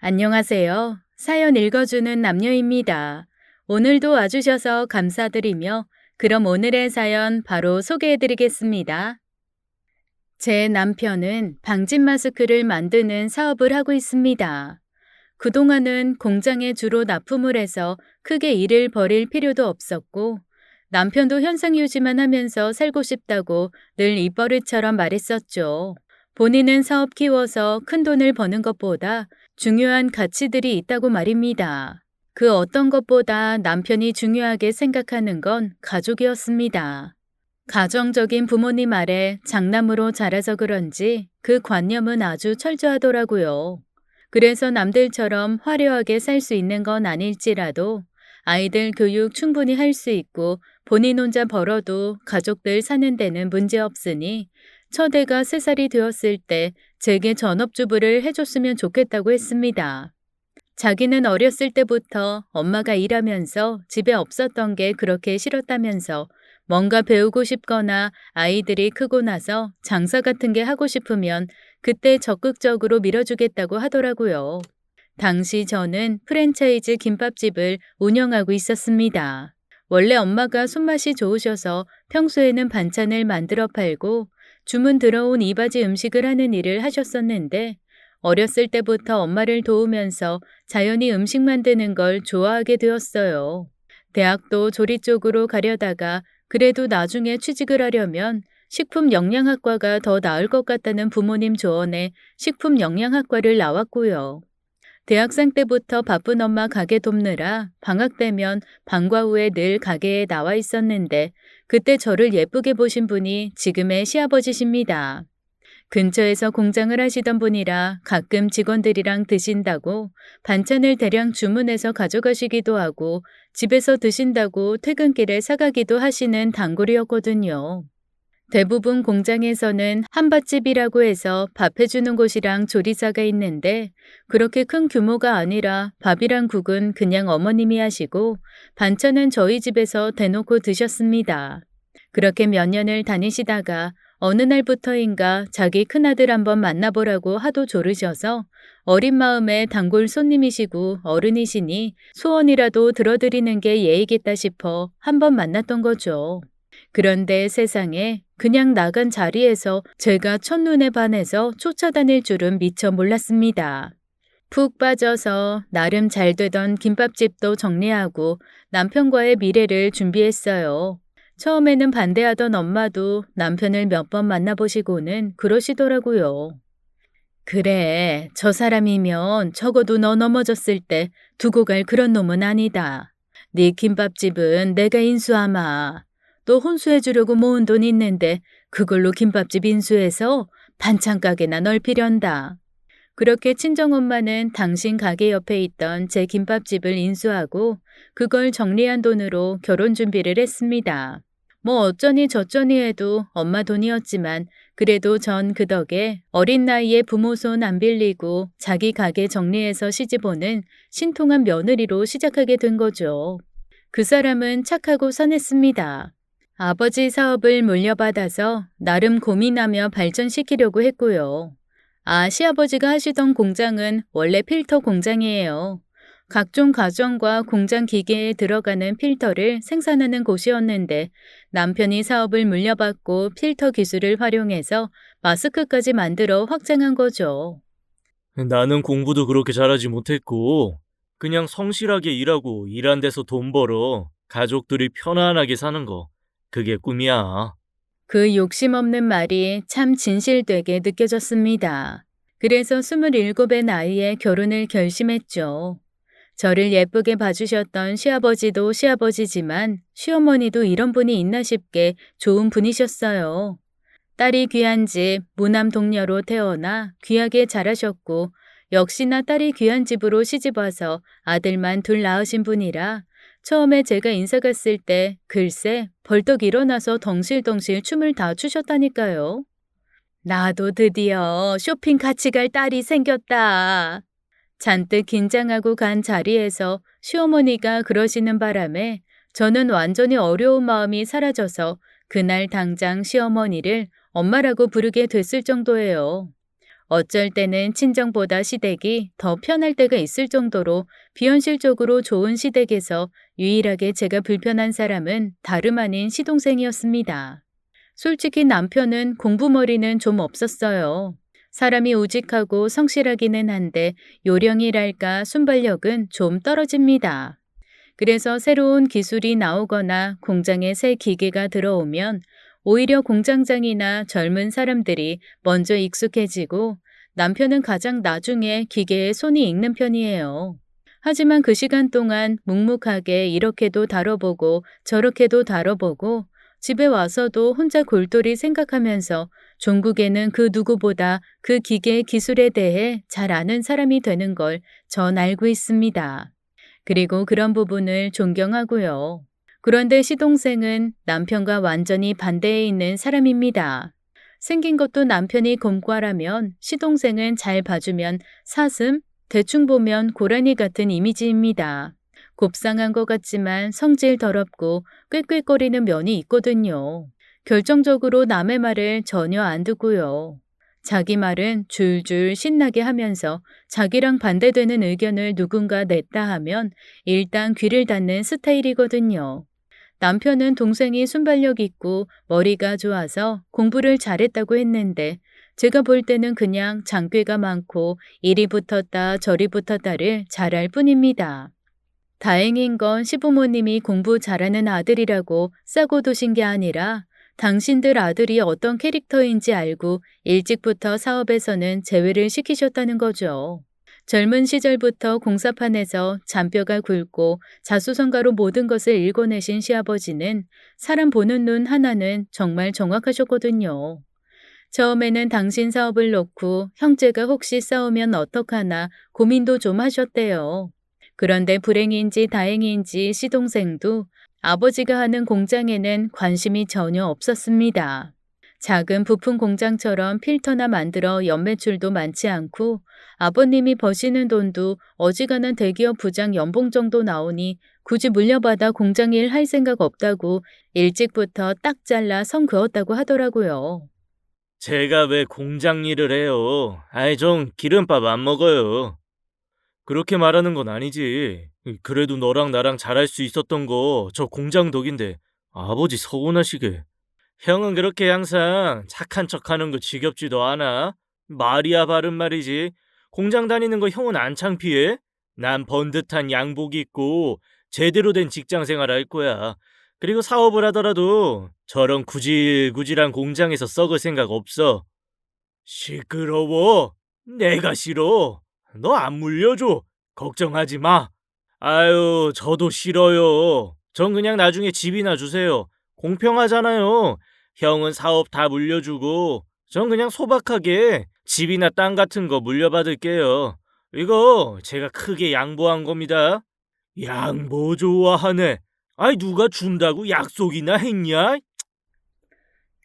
안녕하세요. 사연 읽어주는 남녀입니다. 오늘도 와주셔서 감사드리며, 그럼 오늘의 사연 바로 소개해드리겠습니다. 제 남편은 방진 마스크를 만드는 사업을 하고 있습니다. 그동안은 공장에 주로 납품을 해서 크게 일을 벌일 필요도 없었고, 남편도 현상 유지만 하면서 살고 싶다고 늘 입버릇처럼 말했었죠. 본인은 사업 키워서 큰 돈을 버는 것보다 중요한 가치들이 있다고 말입니다. 그 어떤 것보다 남편이 중요하게 생각하는 건 가족이었습니다. 가정적인 부모님 아래 장남으로 자라서 그런지 그 관념은 아주 철저하더라고요. 그래서 남들처럼 화려하게 살 수 있는 건 아닐지라도 아이들 교육 충분히 할 수 있고 본인 혼자 벌어도 가족들 사는 데는 문제 없으니 첫애가 3살이 되었을 때 제게 전업주부를 해줬으면 좋겠다고 했습니다. 자기는 어렸을 때부터 엄마가 일하면서 집에 없었던 게 그렇게 싫었다면서 뭔가 배우고 싶거나 아이들이 크고 나서 장사 같은 게 하고 싶으면 그때 적극적으로 밀어주겠다고 하더라고요. 당시 저는 프랜차이즈 김밥집을 운영하고 있었습니다. 원래 엄마가 손맛이 좋으셔서 평소에는 반찬을 만들어 팔고 주문 들어온 이바지 음식을 하는 일을 하셨었는데 어렸을 때부터 엄마를 도우면서 자연히 음식 만드는 걸 좋아하게 되었어요. 대학도 조리 쪽으로 가려다가 그래도 나중에 취직을 하려면 식품영양학과가 더 나을 것 같다는 부모님 조언에 식품영양학과를 나왔고요. 대학생 때부터 바쁜 엄마 가게 돕느라 방학 되면 방과 후에 늘 가게에 나와 있었는데 그때 저를 예쁘게 보신 분이 지금의 시아버지십니다. 근처에서 공장을 하시던 분이라 가끔 직원들이랑 드신다고 반찬을 대량 주문해서 가져가시기도 하고 집에서 드신다고 퇴근길에 사가기도 하시는 단골이었거든요. 대부분 공장에서는 한밭집이라고 해서 밥 해주는 곳이랑 조리사가 있는데 그렇게 큰 규모가 아니라 밥이랑 국은 그냥 어머님이 하시고 반찬은 저희 집에서 대놓고 드셨습니다. 그렇게 몇 년을 다니시다가 어느 날부터인가 자기 큰아들 한번 만나보라고 하도 조르셔서 어린 마음에 단골 손님이시고 어른이시니 소원이라도 들어드리는 게 예의겠다 싶어 한번 만났던 거죠. 그런데 세상에 그냥 나간 자리에서 제가 첫눈에 반해서 쫓아다닐 줄은 미처 몰랐습니다. 푹 빠져서 나름 잘 되던 김밥집도 정리하고 남편과의 미래를 준비했어요. 처음에는 반대하던 엄마도 남편을 몇 번 만나보시고는 그러시더라고요. 그래, 저 사람이면 적어도 너 넘어졌을 때 두고 갈 그런 놈은 아니다. 네 김밥집은 내가 인수하마. 또 혼수해주려고 모은 돈 있는데 그걸로 김밥집 인수해서 반찬 가게나 넓히련다. 그렇게 친정엄마는 당신 가게 옆에 있던 제 김밥집을 인수하고 그걸 정리한 돈으로 결혼 준비를 했습니다. 뭐 어쩌니 저쩌니 해도 엄마 돈이었지만 그래도 전 그 덕에 어린 나이에 부모 손 안 빌리고 자기 가게 정리해서 시집오는 신통한 며느리로 시작하게 된 거죠. 그 사람은 착하고 선했습니다. 아버지 사업을 물려받아서 나름 고민하며 발전시키려고 했고요. 시아버지가 하시던 공장은 원래 필터 공장이에요. 각종 가전과 공장 기계에 들어가는 필터를 생산하는 곳이었는데 남편이 사업을 물려받고 필터 기술을 활용해서 마스크까지 만들어 확장한 거죠. 나는 공부도 그렇게 잘하지 못했고, 그냥 성실하게 일하고 일한 데서 돈 벌어 가족들이 편안하게 사는 거, 그게 꿈이야. 그 욕심 없는 말이 참 진실되게 느껴졌습니다. 그래서 27의 나이에 결혼을 결심했죠. 저를 예쁘게 봐주셨던 시아버지도 시아버지지만 시어머니도 이런 분이 있나 싶게 좋은 분이셨어요. 딸이 귀한 집 무남 동녀로 태어나 귀하게 자라셨고 역시나 딸이 귀한 집으로 시집와서 아들만 둘 낳으신 분이라 처음에 제가 인사 갔을 때 글쎄 벌떡 일어나서 덩실덩실 춤을 다 추셨다니까요. 나도 드디어 쇼핑 같이 갈 딸이 생겼다. 잔뜩 긴장하고 간 자리에서 시어머니가 그러시는 바람에 저는 완전히 어려운 마음이 사라져서 그날 당장 시어머니를 엄마라고 부르게 됐을 정도예요. 어쩔 때는 친정보다 시댁이 더 편할 때가 있을 정도로 비현실적으로 좋은 시댁에서 유일하게 제가 불편한 사람은 다름 아닌 시동생이었습니다. 솔직히 남편은 공부머리는 좀 없었어요. 사람이 우직하고 성실하기는 한데 요령이랄까 순발력은 좀 떨어집니다. 그래서 새로운 기술이 나오거나 공장에 새 기계가 들어오면 오히려 공장장이나 젊은 사람들이 먼저 익숙해지고 남편은 가장 나중에 기계에 손이 익는 편이에요. 하지만 그 시간 동안 묵묵하게 이렇게도 다뤄보고 저렇게도 다뤄보고 집에 와서도 혼자 골똘히 생각하면서 종국에는 그 누구보다 그 기계의 기술에 대해 잘 아는 사람이 되는 걸 전 알고 있습니다. 그리고 그런 부분을 존경하고요. 그런데 시동생은 남편과 완전히 반대에 있는 사람입니다. 생긴 것도 남편이 곰과라면 시동생은 잘 봐주면 사슴, 대충 보면 고라니 같은 이미지입니다. 곱상한 것 같지만 성질 더럽고 꾀꾀거리는 면이 있거든요. 결정적으로 남의 말을 전혀 안 듣고요. 자기 말은 줄줄 신나게 하면서 자기랑 반대되는 의견을 누군가 냈다 하면 일단 귀를 닫는 스타일이거든요. 남편은 동생이 순발력 있고 머리가 좋아서 공부를 잘했다고 했는데 제가 볼 때는 그냥 장꾀가 많고 이리 붙었다 저리 붙었다를 잘할 뿐입니다. 다행인 건 시부모님이 공부 잘하는 아들이라고 싸고 두신 게 아니라 당신들 아들이 어떤 캐릭터인지 알고 일찍부터 사업에서는 제외를 시키셨다는 거죠. 젊은 시절부터 공사판에서 잔뼈가 굵고 자수성가로 모든 것을 읽어내신 시아버지는 사람 보는 눈 하나는 정말 정확하셨거든요. 처음에는 당신 사업을 놓고 형제가 혹시 싸우면 어떡하나 고민도 좀 하셨대요. 그런데 불행인지 다행인지 시동생도 아버지가 하는 공장에는 관심이 전혀 없었습니다. 작은 부품 공장처럼 필터나 만들어 연매출도 많지 않고 아버님이 버시는 돈도 어지간한 대기업 부장 연봉 정도 나오니 굳이 물려받아 공장 일 할 생각 없다고 일찍부터 딱 잘라 선 그었다고 하더라고요. 제가 왜 공장 일을 해요? 아이, 전 기름밥 안 먹어요. 그렇게 말하는 건 아니지. 그래도 너랑 나랑 잘할 수 있었던 거 저 공장 덕인데 아버지 서운하시게. 형은 그렇게 항상 착한 척하는 거 지겹지도 않아? 말이야 바른 말이지. 공장 다니는 거 형은 안 창피해? 난 번듯한 양복 입고 제대로 된 직장 생활 할 거야. 그리고 사업을 하더라도 저런 구질구질한 공장에서 썩을 생각 없어. 시끄러워. 내가 싫어. 너 안 물려줘. 걱정하지 마. 아유, 저도 싫어요. 전 그냥 나중에 집이나 주세요. 공평하잖아요. 형은 사업 다 물려주고 전 그냥 소박하게 집이나 땅 같은 거 물려받을게요. 이거 제가 크게 양보한 겁니다. 양보 좋아하네. 아이, 누가 준다고 약속이나 했냐?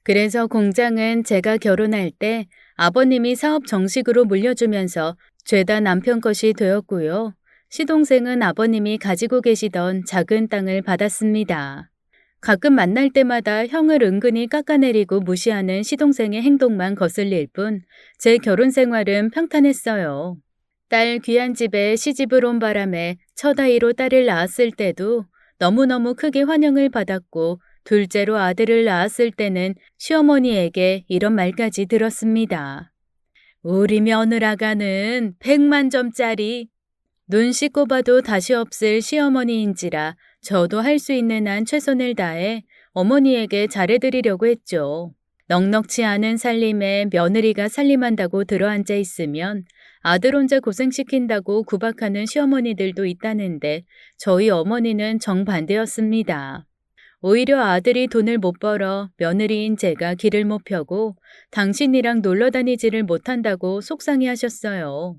그래서 공장은 제가 결혼할 때 아버님이 사업 정식으로 물려주면서 죄다 남편 것이 되었고요. 시동생은 아버님이 가지고 계시던 작은 땅을 받았습니다. 가끔 만날 때마다 형을 은근히 깎아내리고 무시하는 시동생의 행동만 거슬릴 뿐 제 결혼 생활은 평탄했어요. 딸 귀한 집에 시집을 온 바람에 첫 아이로 딸을 낳았을 때도 너무너무 크게 환영을 받았고 둘째로 아들을 낳았을 때는 시어머니에게 이런 말까지 들었습니다. 우리 며느라가는 100만 점짜리. 눈 씻고 봐도 다시 없을 시어머니인지라 저도 할 수 있는 한 최선을 다해 어머니에게 잘해드리려고 했죠. 넉넉지 않은 살림에 며느리가 살림한다고 들어앉아 있으면 아들 혼자 고생시킨다고 구박하는 시어머니들도 있다는데 저희 어머니는 정반대였습니다. 오히려 아들이 돈을 못 벌어 며느리인 제가 길을 못 펴고 당신이랑 놀러 다니지를 못한다고 속상해 하셨어요.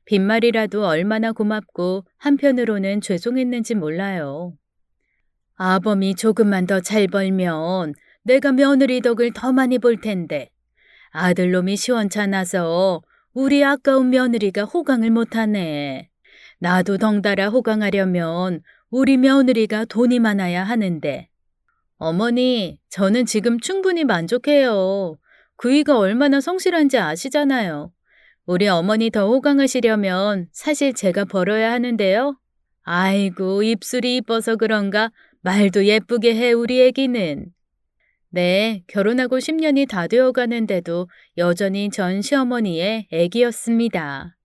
빈말이라도 얼마나 고맙고 한편으로는 죄송했는지 몰라요. 아범이 조금만 더 잘 벌면 내가 며느리 덕을 더 많이 볼 텐데 아들놈이 시원찮아서 우리 아까운 며느리가 호강을 못하네. 나도 덩달아 호강하려면 우리 며느리가 돈이 많아야 하는데. 어머니, 저는 지금 충분히 만족해요. 그이가 얼마나 성실한지 아시잖아요. 우리 어머니 더 호강하시려면 사실 제가 벌어야 하는데요. 아이고, 입술이 이뻐서 그런가 말도 예쁘게 해, 우리 애기는. 네, 결혼하고 10년이 다 되어 가는데도 여전히 전 시어머니의 애기였습니다.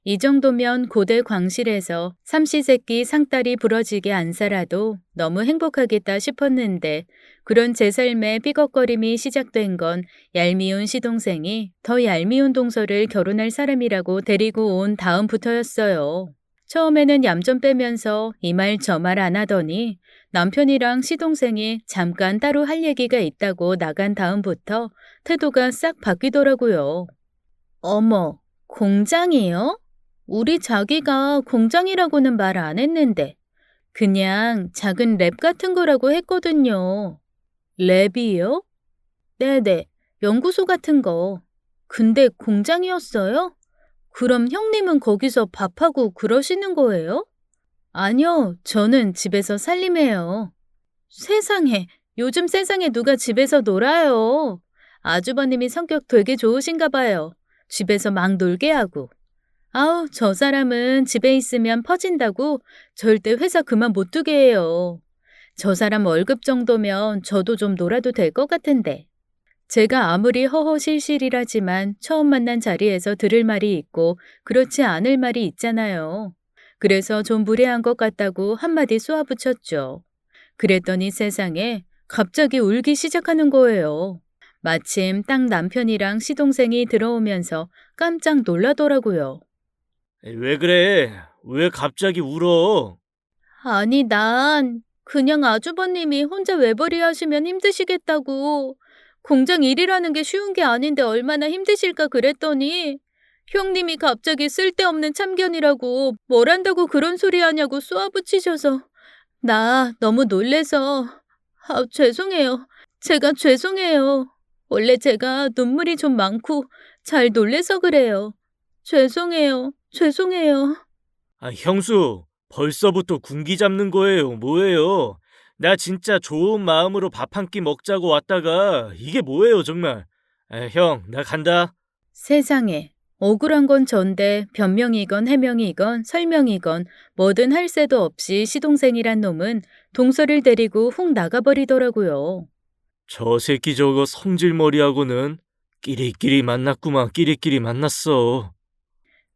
이 정도면 고대 광실에서 삼시세끼 상다리 부러지게 안 살아도 너무 행복하겠다 싶었는데 그런 제 삶의 삐걱거림이 시작된 건 얄미운 시동생이 더 얄미운 동서를 결혼할 사람이라고 데리고 온 다음부터였어요. 처음에는 얌전 빼면서 이 말 저 말 안 하더니 남편이랑 시동생이 잠깐 따로 할 얘기가 있다고 나간 다음부터 태도가 싹 바뀌더라고요. 어머, 공장이요? 우리 자기가 공장이라고는 말 안 했는데 그냥 작은 랩 같은 거라고 했거든요. 랩이요? 네네, 연구소 같은 거. 근데 공장이었어요? 그럼 형님은 거기서 밥하고 그러시는 거예요? 아니요, 저는 집에서 살림해요. 세상에, 요즘 세상에 누가 집에서 놀아요. 아주버님이 성격 되게 좋으신가 봐요. 집에서 막 놀게 하고. 아우, 저 사람은 집에 있으면 퍼진다고 절대 회사 그만 못 두게 해요. 저 사람 월급 정도면 저도 좀 놀아도 될 것 같은데. 제가 아무리 허허실실이라지만 처음 만난 자리에서 들을 말이 있고 그렇지 않을 말이 있잖아요. 그래서 좀 무례한 것 같다고 한마디 쏘아붙였죠. 그랬더니 세상에 갑자기 울기 시작하는 거예요. 마침 딱 남편이랑 시동생이 들어오면서 깜짝 놀라더라고요. 왜 그래? 왜 갑자기 울어? 아니, 난 그냥 아주버님이 혼자 외벌이 하시면 힘드시겠다고. 공장 일이라는 게 쉬운 게 아닌데 얼마나 힘드실까 그랬더니 형님이 갑자기 쓸데없는 참견이라고 뭘 한다고 그런 소리 하냐고 쏘아붙이셔서 나 너무 놀래서 죄송해요. 제가 죄송해요. 원래 제가 눈물이 좀 많고 잘 놀래서 그래요. 죄송해요. 죄송해요. 아, 형수, 벌써부터 군기 잡는 거예요. 뭐예요? 나 진짜 좋은 마음으로 밥 한 끼 먹자고 왔다가 이게 뭐예요, 정말. 아, 형, 나 간다. 세상에, 억울한 건 전데 변명이건 해명이건 설명이건 뭐든 할 새도 없이 시동생이란 놈은 동서를 데리고 훅 나가버리더라고요. 저 새끼 저거 성질머리하고는 끼리끼리 만났구만. 끼리끼리 만났어.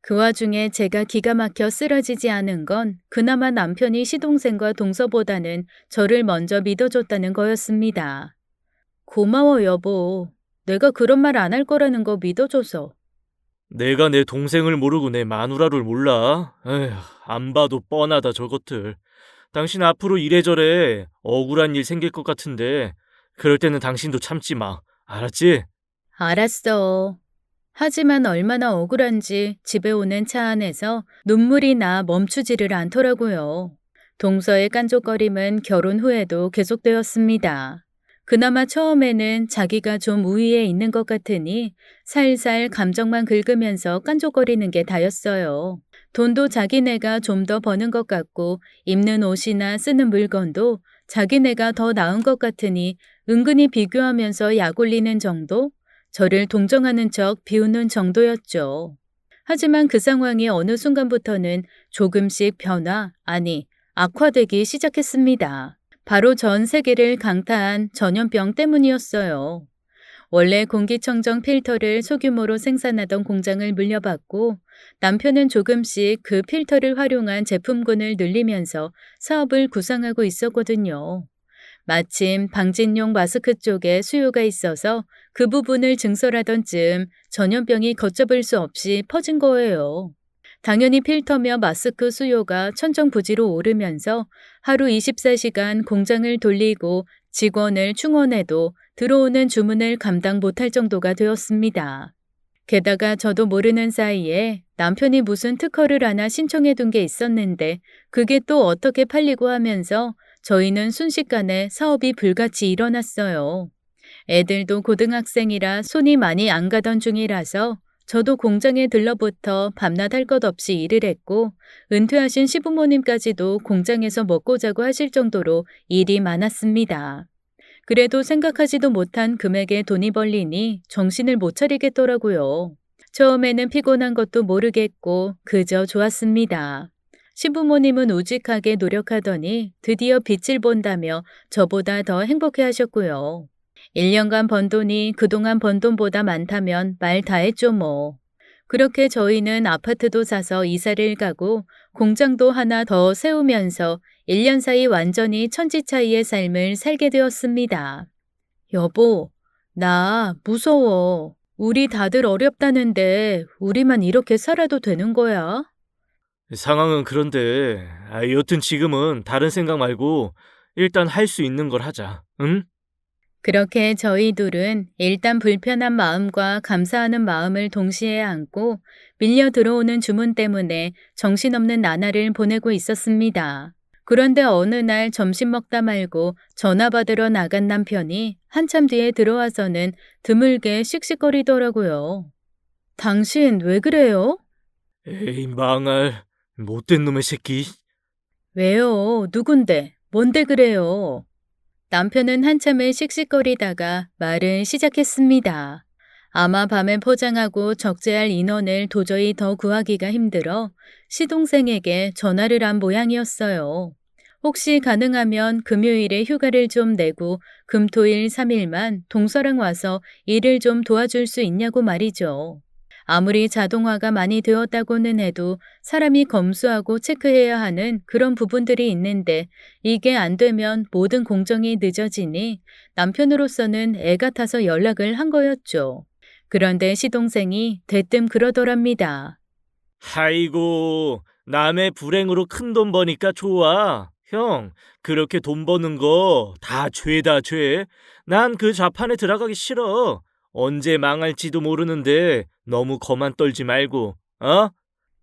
그 와중에 제가 기가 막혀 쓰러지지 않은 건 그나마 남편이 시동생과 동서보다는 저를 먼저 믿어줬다는 거였습니다. 고마워, 여보. 내가 그런 말 안 할 거라는 거 믿어줘서. 내가 내 동생을 모르고 내 마누라를 몰라? 에휴, 안 봐도 뻔하다 저것들. 당신 앞으로 이래저래 억울한 일 생길 것 같은데 그럴 때는 당신도 참지 마. 알았지? 알았어. 하지만 얼마나 억울한지 집에 오는 차 안에서 눈물이 나 멈추지를 않더라고요. 동서의 깐족거림은 결혼 후에도 계속되었습니다. 그나마 처음에는 자기가 좀 우위에 있는 것 같으니 살살 감정만 긁으면서 깐족거리는 게 다였어요. 돈도 자기네가 좀 더 버는 것 같고 입는 옷이나 쓰는 물건도 자기네가 더 나은 것 같으니 은근히 비교하면서 약 올리는 정도? 저를 동정하는 척 비웃는 정도였죠. 하지만 그 상황이 어느 순간부터는 조금씩 변화, 아니, 악화되기 시작했습니다. 바로 전 세계를 강타한 전염병 때문이었어요. 원래 공기청정 필터를 소규모로 생산하던 공장을 물려받고 남편은 조금씩 그 필터를 활용한 제품군을 늘리면서 사업을 구상하고 있었거든요. 마침 방진용 마스크 쪽에 수요가 있어서 그 부분을 증설하던 즈음 전염병이 걷잡을 수 없이 퍼진 거예요. 당연히 필터며 마스크 수요가 천정부지로 오르면서 하루 24시간 공장을 돌리고 직원을 충원해도 들어오는 주문을 감당 못할 정도가 되었습니다. 게다가 저도 모르는 사이에 남편이 무슨 특허를 하나 신청해 둔 게 있었는데 그게 또 어떻게 팔리고 하면서 저희는 순식간에 사업이 불같이 일어났어요. 애들도 고등학생이라 손이 많이 안 가던 중이라서 저도 공장에 들러부터 밤낮 할 것 없이 일을 했고 은퇴하신 시부모님까지도 공장에서 먹고 자고 하실 정도로 일이 많았습니다. 그래도 생각하지도 못한 금액의 돈이 벌리니 정신을 못 차리겠더라고요. 처음에는 피곤한 것도 모르겠고 그저 좋았습니다. 시부모님은 우직하게 노력하더니 드디어 빛을 본다며 저보다 더 행복해 하셨고요. 1년간 번 돈이 그동안 번 돈보다 많다면 말 다 했죠 뭐. 그렇게 저희는 아파트도 사서 이사를 가고 공장도 하나 더 세우면서 1년 사이 완전히 천지 차이의 삶을 살게 되었습니다. 여보, 나 무서워. 우리 다들 어렵다는데 우리만 이렇게 살아도 되는 거야? 상황은 그런데, 여튼 지금은 다른 생각 말고 일단 할 수 있는 걸 하자. 응? 그렇게 저희 둘은 일단 불편한 마음과 감사하는 마음을 동시에 안고 밀려 들어오는 주문 때문에 정신없는 나날을 보내고 있었습니다. 그런데 어느 날 점심 먹다 말고 전화 받으러 나간 남편이 한참 뒤에 들어와서는 드물게 씩씩거리더라고요. 당신 왜 그래요? 에이, 망할. 못된 놈의 새끼. 왜요? 누군데? 뭔데 그래요? 남편은 한참을 씩씩거리다가 말을 시작했습니다. 아마 밤에 포장하고 적재할 인원을 도저히 더 구하기가 힘들어 시동생에게 전화를 한 모양이었어요. 혹시 가능하면 금요일에 휴가를 좀 내고 금토일 3일만 동서랑 와서 일을 좀 도와줄 수 있냐고 말이죠. 아무리 자동화가 많이 되었다고는 해도 사람이 검수하고 체크해야 하는 그런 부분들이 있는데 이게 안 되면 모든 공정이 늦어지니 남편으로서는 애 같아서 연락을 한 거였죠. 그런데 시동생이 대뜸 그러더랍니다. 아이고, 남의 불행으로 큰 돈 버니까 좋아. 형, 그렇게 돈 버는 거 다 죄다 죄. 난 그 좌판에 들어가기 싫어. 언제 망할지도 모르는데 너무 거만 떨지 말고, 어?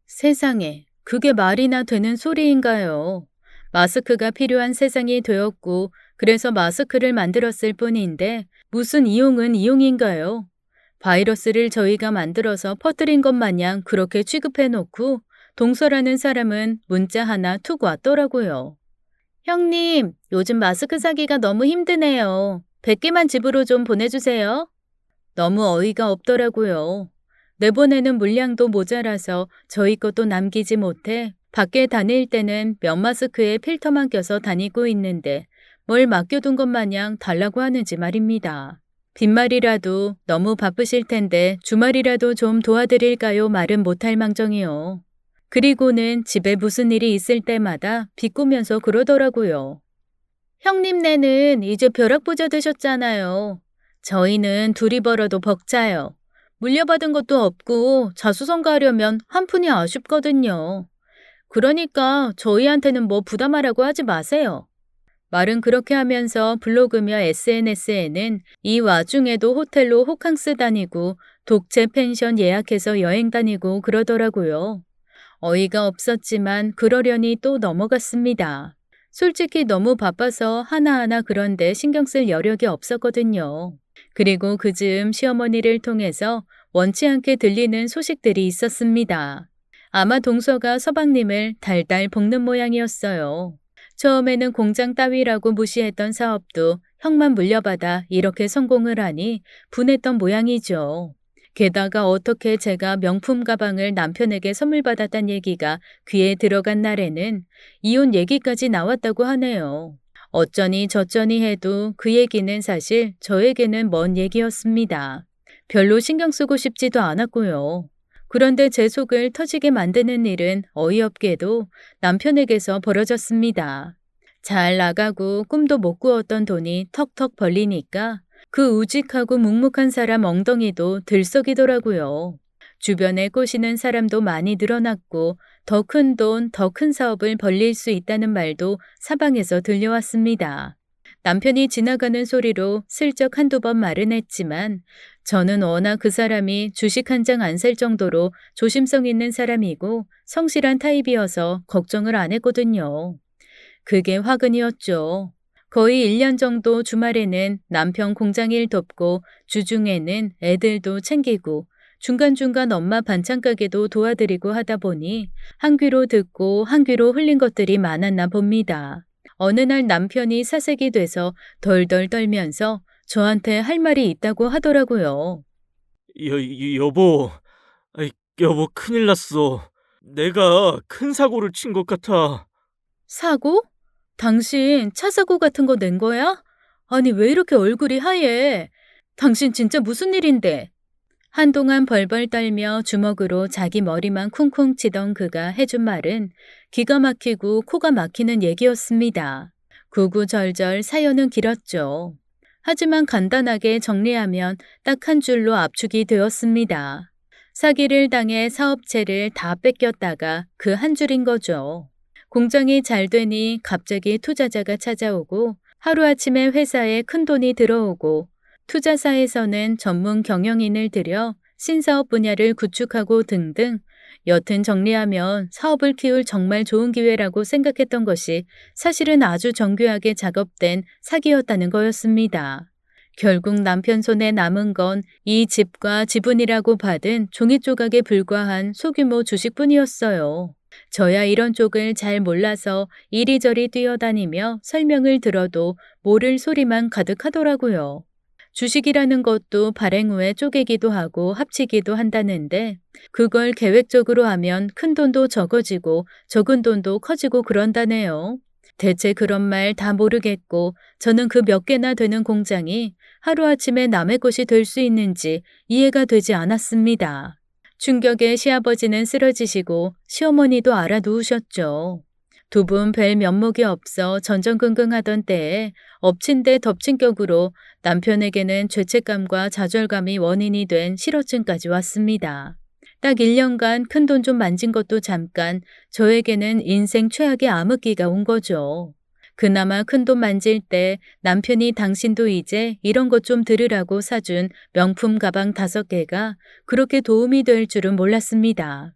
세상에, 그게 말이나 되는 소리인가요? 마스크가 필요한 세상이 되었고, 그래서 마스크를 만들었을 뿐인데, 무슨 이용은 이용인가요? 바이러스를 저희가 만들어서 퍼뜨린 것 마냥 그렇게 취급해 놓고, 동서라는 사람은 문자 하나 툭 왔더라고요. 형님, 요즘 마스크 사기가 너무 힘드네요. 100개만 집으로 좀 보내주세요. 너무 어이가 없더라고요. 내보내는 물량도 모자라서 저희 것도 남기지 못해 밖에 다닐 때는 면 마스크에 필터만 껴서 다니고 있는데 뭘 맡겨둔 것 마냥 달라고 하는지 말입니다. 빈말이라도 너무 바쁘실 텐데 주말이라도 좀 도와드릴까요? 말은 못할 망정이요. 그리고는 집에 무슨 일이 있을 때마다 비꼬면서 그러더라고요. 형님네는 이제 벼락부자 되셨잖아요. 저희는 둘이 벌어도 벅차요. 물려받은 것도 없고 자수성가하려면 한 푼이 아쉽거든요. 그러니까 저희한테는 뭐 부담하라고 하지 마세요. 말은 그렇게 하면서 블로그며 SNS에는 이 와중에도 호텔로 호캉스 다니고 독채 펜션 예약해서 여행 다니고 그러더라고요. 어이가 없었지만 그러려니 또 넘어갔습니다. 솔직히 너무 바빠서 하나하나 그런데 신경 쓸 여력이 없었거든요. 그리고 그 즈음 시어머니를 통해서 원치 않게 들리는 소식들이 있었습니다. 아마 동서가 서방님을 달달 볶는 모양이었어요. 처음에는 공장 따위라고 무시했던 사업도 형만 물려받아 이렇게 성공을 하니 분했던 모양이죠. 게다가 어떻게 제가 명품 가방을 남편에게 선물 받았단 얘기가 귀에 들어간 날에는 이혼 얘기까지 나왔다고 하네요. 어쩌니 저쩌니 해도 그 얘기는 사실 저에게는 먼 얘기였습니다. 별로 신경 쓰고 싶지도 않았고요. 그런데 제 속을 터지게 만드는 일은 어이없게도 남편에게서 벌어졌습니다. 잘 나가고 꿈도 못 꾸었던 돈이 턱턱 벌리니까 그 우직하고 묵묵한 사람 엉덩이도 들썩이더라고요. 주변에 꼬시는 사람도 많이 늘어났고 더 큰 돈, 더 큰 사업을 벌릴 수 있다는 말도 사방에서 들려왔습니다. 남편이 지나가는 소리로 슬쩍 한두 번 말은 했지만 저는 워낙 그 사람이 주식 한 장 안 살 정도로 조심성 있는 사람이고 성실한 타입이어서 걱정을 안 했거든요. 그게 화근이었죠. 거의 1년 정도 주말에는 남편 공장일 돕고 주중에는 애들도 챙기고 중간중간 엄마 반찬 가게도 도와드리고 하다 보니 한 귀로 듣고 한 귀로 흘린 것들이 많았나 봅니다. 어느 날 남편이 사색이 돼서 덜덜 떨면서 저한테 할 말이 있다고 하더라고요. 여보, 여보, 큰일 났어. 내가 큰 사고를 친 것 같아. 사고? 당신 차 사고 같은 거 낸 거야? 아니, 왜 이렇게 얼굴이 하얘? 당신 진짜 무슨 일인데? 한동안 벌벌 떨며 주먹으로 자기 머리만 쿵쿵 치던 그가 해준 말은 기가 막히고 코가 막히는 얘기였습니다. 구구절절 사연은 길었죠. 하지만 간단하게 정리하면 딱 한 줄로 압축이 되었습니다. 사기를 당해 사업체를 다 뺏겼다가 그 한 줄인 거죠. 공장이 잘 되니 갑자기 투자자가 찾아오고 하루아침에 회사에 큰돈이 들어오고 투자사에서는 전문 경영인을 들여 신사업 분야를 구축하고 등등 여튼 정리하면 사업을 키울 정말 좋은 기회라고 생각했던 것이 사실은 아주 정교하게 작업된 사기였다는 거였습니다. 결국 남편 손에 남은 건 이 집과 지분이라고 받은 종이 조각에 불과한 소규모 주식뿐이었어요. 저야 이런 쪽을 잘 몰라서 이리저리 뛰어다니며 설명을 들어도 모를 소리만 가득하더라고요. 주식이라는 것도 발행 후에 쪼개기도 하고 합치기도 한다는데 그걸 계획적으로 하면 큰 돈도 적어지고 적은 돈도 커지고 그런다네요. 대체 그런 말 다 모르겠고 저는 그 몇 개나 되는 공장이 하루아침에 남의 것이 될 수 있는지 이해가 되지 않았습니다. 충격에 시아버지는 쓰러지시고 시어머니도 알아누우셨죠. 두 분 뵐 면목이 없어 전전긍긍하던 때에 엎친 데 덮친 격으로 남편에게는 죄책감과 좌절감이 원인이 된 실어증까지 왔습니다. 딱 1년간 큰돈 좀 만진 것도 잠깐 저에게는 인생 최악의 암흑기가 온 거죠. 그나마 큰돈 만질 때 남편이 당신도 이제 이런 것 좀 들으라고 사준 명품 가방 5개가 그렇게 도움이 될 줄은 몰랐습니다.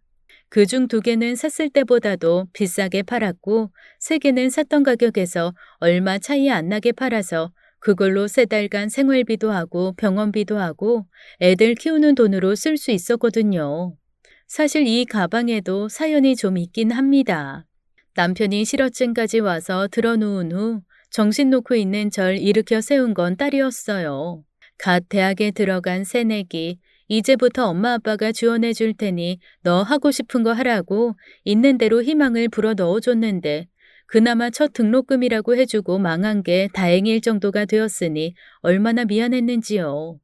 그중 2개는 샀을 때보다도 비싸게 팔았고 3개는 샀던 가격에서 얼마 차이 안 나게 팔아서 그걸로 3달간 생활비도 하고 병원비도 하고 애들 키우는 돈으로 쓸 수 있었거든요. 사실 이 가방에도 사연이 좀 있긴 합니다. 남편이 실어증까지 와서 들어누운 후 정신 놓고 있는 절 일으켜 세운 건 딸이었어요. 갓 대학에 들어간 새내기, 이제부터 엄마 아빠가 지원해 줄 테니 너 하고 싶은 거 하라고 있는 대로 희망을 불어 넣어줬는데 그나마 첫 등록금이라고 해주고 망한 게 다행일 정도가 되었으니 얼마나 미안했는지요.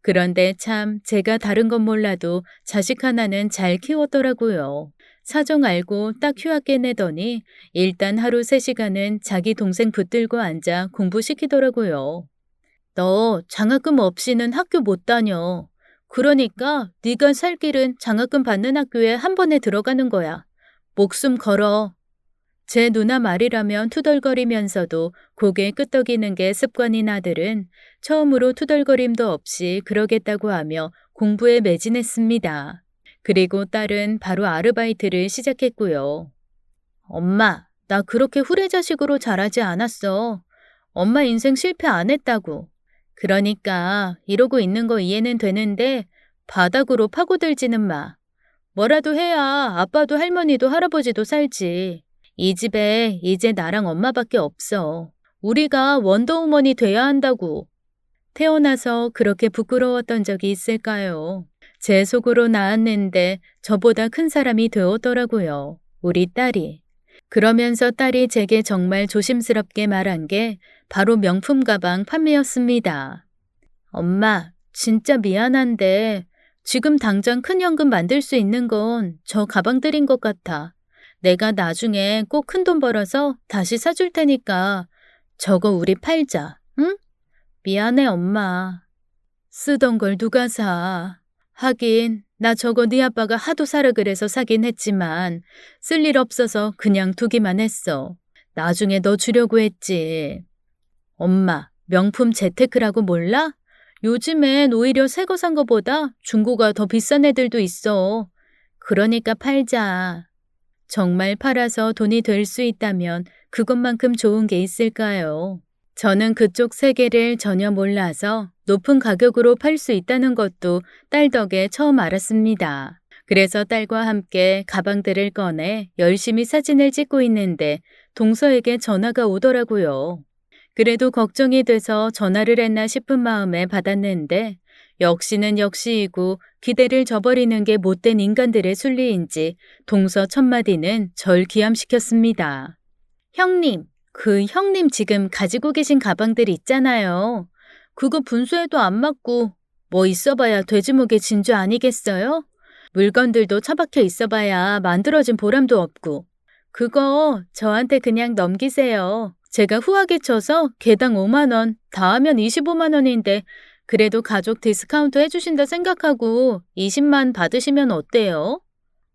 그런데 참 제가 다른 건 몰라도 자식 하나는 잘 키웠더라고요. 사정 알고 딱 휴학 깨내더니 일단 하루 3시간은 자기 동생 붙들고 앉아 공부시키더라고요. 너 장학금 없이는 학교 못 다녀. 그러니까 네가 살 길은 장학금 받는 학교에 한 번에 들어가는 거야. 목숨 걸어. 제 누나 말이라면 투덜거리면서도 고개 끄덕이는 게 습관인 아들은 처음으로 투덜거림도 없이 그러겠다고 하며 공부에 매진했습니다. 그리고 딸은 바로 아르바이트를 시작했고요. 엄마, 나 그렇게 후레자식으로 자라지 않았어. 엄마 인생 실패 안 했다고. 그러니까 이러고 있는 거 이해는 되는데 바닥으로 파고들지는 마. 뭐라도 해야 아빠도 할머니도 할아버지도 살지. 이 집에 이제 나랑 엄마밖에 없어. 우리가 원더우먼이 돼야 한다고. 태어나서 그렇게 부끄러웠던 적이 있을까요? 제 속으로 낳았는데 저보다 큰 사람이 되었더라고요. 우리 딸이. 그러면서 딸이 제게 정말 조심스럽게 말한 게 바로 명품 가방 판매였습니다. 엄마, 진짜 미안한데 지금 당장 큰 현금 만들 수 있는 건 저 가방들인 것 같아. 내가 나중에 꼭 큰 돈 벌어서 다시 사줄 테니까 저거 우리 팔자, 응? 미안해, 엄마. 쓰던 걸 누가 사. 하긴 나 저거 네 아빠가 하도 사라 그래서 사긴 했지만 쓸 일 없어서 그냥 두기만 했어. 나중에 너 주려고 했지. 엄마, 명품 재테크라고 몰라? 요즘엔 오히려 새 거 산 거보다 중고가 더 비싼 애들도 있어. 그러니까 팔자. 정말 팔아서 돈이 될 수 있다면 그것만큼 좋은 게 있을까요? 저는 그쪽 세계를 전혀 몰라서 높은 가격으로 팔 수 있다는 것도 딸 덕에 처음 알았습니다. 그래서 딸과 함께 가방들을 꺼내 열심히 사진을 찍고 있는데 동서에게 전화가 오더라고요. 그래도 걱정이 돼서 전화를 했나 싶은 마음에 받았는데 역시는 역시이고 기대를 저버리는 게 못된 인간들의 순리인지 동서 첫마디는 절 기함시켰습니다. 형님, 그 형님 지금 가지고 계신 가방들 있잖아요. 그거 분수에도 안 맞고 뭐 있어봐야 돼지목의 진주 아니겠어요? 물건들도 처박혀 있어봐야 만들어진 보람도 없고. 그거 저한테 그냥 넘기세요. 제가 후하게 쳐서 개당 5만 원, 다 하면 25만 원인데 그래도 가족 디스카운트 해주신다 생각하고 20만 받으시면 어때요?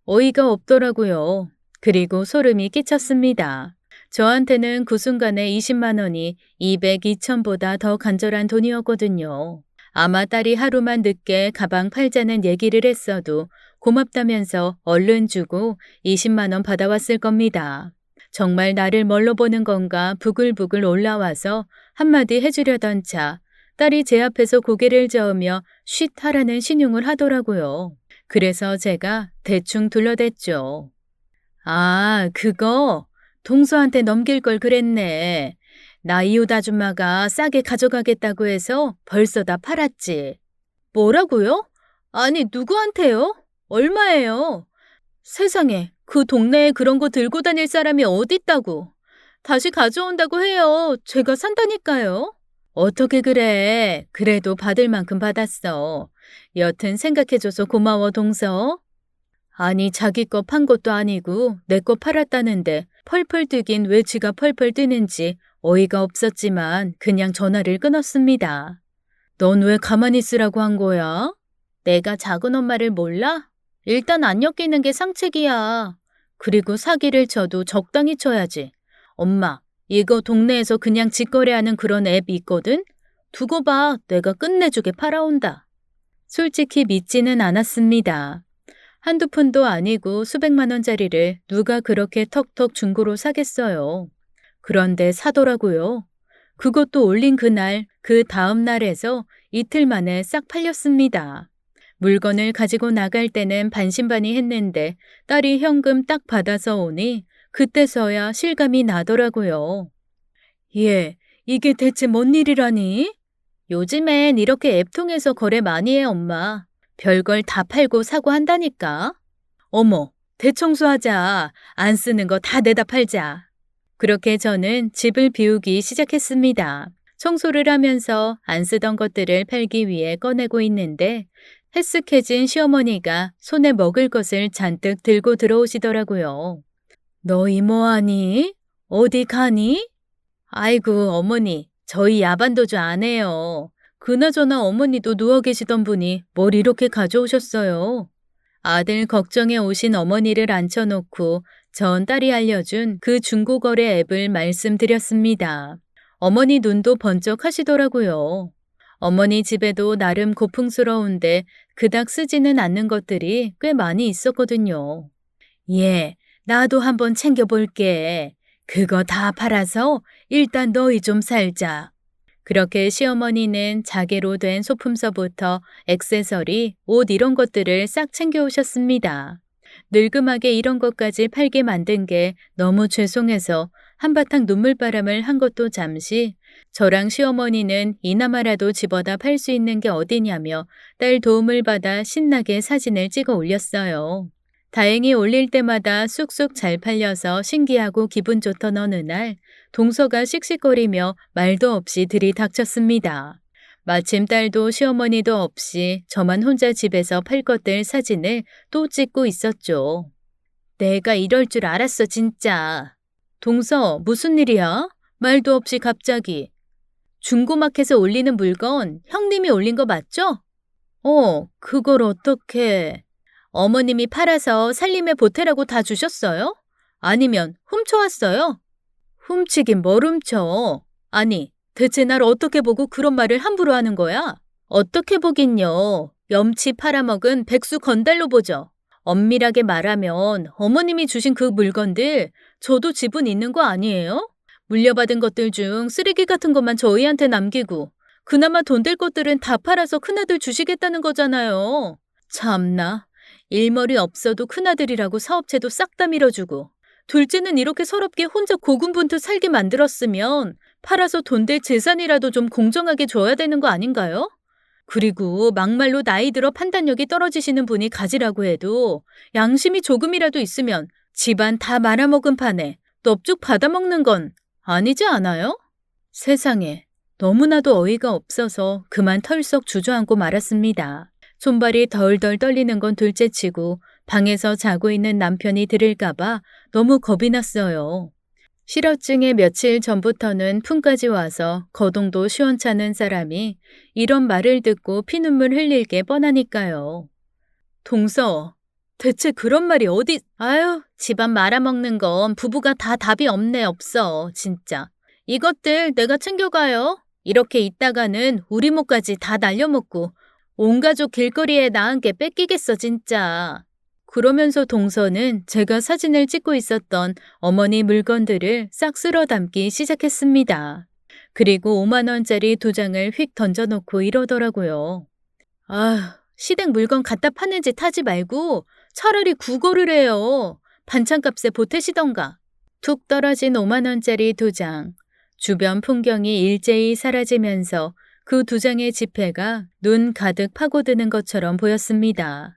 어이가 없더라고요. 그리고 소름이 끼쳤습니다. 저한테는 그 순간에 20만 원이 200, 2천보다 더 간절한 돈이었거든요. 아마 딸이 하루만 늦게 가방 팔자는 얘기를 했어도 고맙다면서 얼른 주고 20만 원 받아왔을 겁니다. 정말 나를 뭘로 보는 건가 부글부글 올라와서 한마디 해주려던 차 딸이 제 앞에서 고개를 저으며 쉿 하라는 신용을 하더라고요. 그래서 제가 대충 둘러댔죠. 아, 그거 동서한테 넘길 걸 그랬네. 나 이웃 아줌마가 싸게 가져가겠다고 해서 벌써 다 팔았지. 뭐라고요? 아니, 누구한테요? 얼마예요? 세상에, 그 동네에 그런 거 들고 다닐 사람이 어딨다고. 다시 가져온다고 해요. 제가 산다니까요. 어떻게 그래. 그래도 받을 만큼 받았어. 여튼 생각해줘서 고마워, 동서. 아니, 자기 거 판 것도 아니고 내 거 팔았다는데 펄펄 뛰긴 왜 지가 펄펄 뛰는지 어이가 없었지만 그냥 전화를 끊었습니다. 넌 왜 가만히 있으라고 한 거야? 내가 작은 엄마를 몰라? 일단 안 엮이는 게 상책이야. 그리고 사기를 쳐도 적당히 쳐야지. 엄마, 이거 동네에서 그냥 직거래하는 그런 앱 있거든? 두고 봐, 내가 끝내주게 팔아온다. 솔직히 믿지는 않았습니다. 한두 푼도 아니고 수백만 원짜리를 누가 그렇게 턱턱 중고로 사겠어요. 그런데 사더라고요. 그것도 올린 그날, 그 다음 날에서 이틀 만에 싹 팔렸습니다. 물건을 가지고 나갈 때는 반신반의했는데 딸이 현금 딱 받아서 오니 그때서야 실감이 나더라고요. 예, 이게 대체 뭔 일이라니? 요즘엔 이렇게 앱 통해서 거래 많이 해, 엄마. 별걸 다 팔고 사고 한다니까. 어머, 대청소하자. 안 쓰는 거 다 내다 팔자. 그렇게 저는 집을 비우기 시작했습니다. 청소를 하면서 안 쓰던 것들을 팔기 위해 꺼내고 있는데 헬쓱해진 시어머니가 손에 먹을 것을 잔뜩 들고 들어오시더라고요. 너 이모하니? 어디 가니? 아이고, 어머니, 저희 야반도주 안 해요. 그나저나 어머니도 누워 계시던 분이 뭘 이렇게 가져오셨어요? 아들 걱정해 오신 어머니를 앉혀놓고 전 딸이 알려준 그 중고거래 앱을 말씀드렸습니다. 어머니 눈도 번쩍 하시더라고요. 어머니 집에도 나름 고풍스러운데 그닥 쓰지는 않는 것들이 꽤 많이 있었거든요. 예, 나도 한번 챙겨볼게. 그거 다 팔아서 일단 너희 좀 살자. 그렇게 시어머니는 자개로 된 소품서부터 액세서리, 옷 이런 것들을 싹 챙겨오셨습니다. 늙음하게 이런 것까지 팔게 만든 게 너무 죄송해서 한바탕 눈물바람을 한 것도 잠시 저랑 시어머니는 이나마라도 집어다 팔 수 있는 게 어디냐며 딸 도움을 받아 신나게 사진을 찍어 올렸어요. 다행히 올릴 때마다 쑥쑥 잘 팔려서 신기하고 기분 좋던 어느 날 동서가 씩씩거리며 말도 없이 들이닥쳤습니다. 마침 딸도 시어머니도 없이 저만 혼자 집에서 팔 것들 사진을 또 찍고 있었죠. 내가 이럴 줄 알았어 진짜. 동서 무슨 일이야? 말도 없이 갑자기. 중고마켓에 올리는 물건 형님이 올린 거 맞죠? 그걸 어떻게... 어머님이 팔아서 살림에 보태라고 다 주셨어요? 아니면 훔쳐왔어요? 훔치긴 뭘 훔쳐. 아니, 대체 날 어떻게 보고 그런 말을 함부로 하는 거야? 어떻게 보긴요. 염치 팔아먹은 백수 건달로 보죠. 엄밀하게 말하면 어머님이 주신 그 물건들 저도 지분 있는 거 아니에요? 물려받은 것들 중 쓰레기 같은 것만 저희한테 남기고 그나마 돈 될 것들은 다 팔아서 큰아들 주시겠다는 거잖아요. 참나. 일머리 없어도 큰아들이라고 사업체도 싹 다 밀어주고 둘째는 이렇게 서럽게 혼자 고군분투 살게 만들었으면 팔아서 돈 될 재산이라도 좀 공정하게 줘야 되는 거 아닌가요? 그리고 막말로 나이 들어 판단력이 떨어지시는 분이 가지라고 해도 양심이 조금이라도 있으면 집안 다 말아먹은 판에 넙죽 받아먹는 건 아니지 않아요? 세상에, 너무나도 어이가 없어서 그만 털썩 주저앉고 말았습니다. 손발이 덜덜 떨리는 건 둘째치고 방에서 자고 있는 남편이 들을까봐 너무 겁이 났어요. 실어증에 며칠 전부터는 품까지 와서 거동도 시원찮은 사람이 이런 말을 듣고 피눈물 흘릴 게 뻔하니까요. 동서, 대체 그런 말이 어디... 아유, 집안 말아먹는 건 부부가 다 답이 없네 없어, 진짜. 이것들 내가 챙겨가요. 이렇게 있다가는 우리 목까지 다 날려먹고 온 가족 길거리에 나은 게 뺏기겠어, 진짜. 그러면서 동서는 제가 사진을 찍고 있었던 어머니 물건들을 싹 쓸어 담기 시작했습니다. 그리고 5만 원짜리 2장을 휙 던져놓고 이러더라고요. 아, 시댁 물건 갖다 파는 짓 하지 말고 차라리 구걸을 해요. 반찬값에 보태시던가. 툭 떨어진 5만 원짜리 2장. 주변 풍경이 일제히 사라지면서 그 2장의 지폐가 눈 가득 파고드는 것처럼 보였습니다.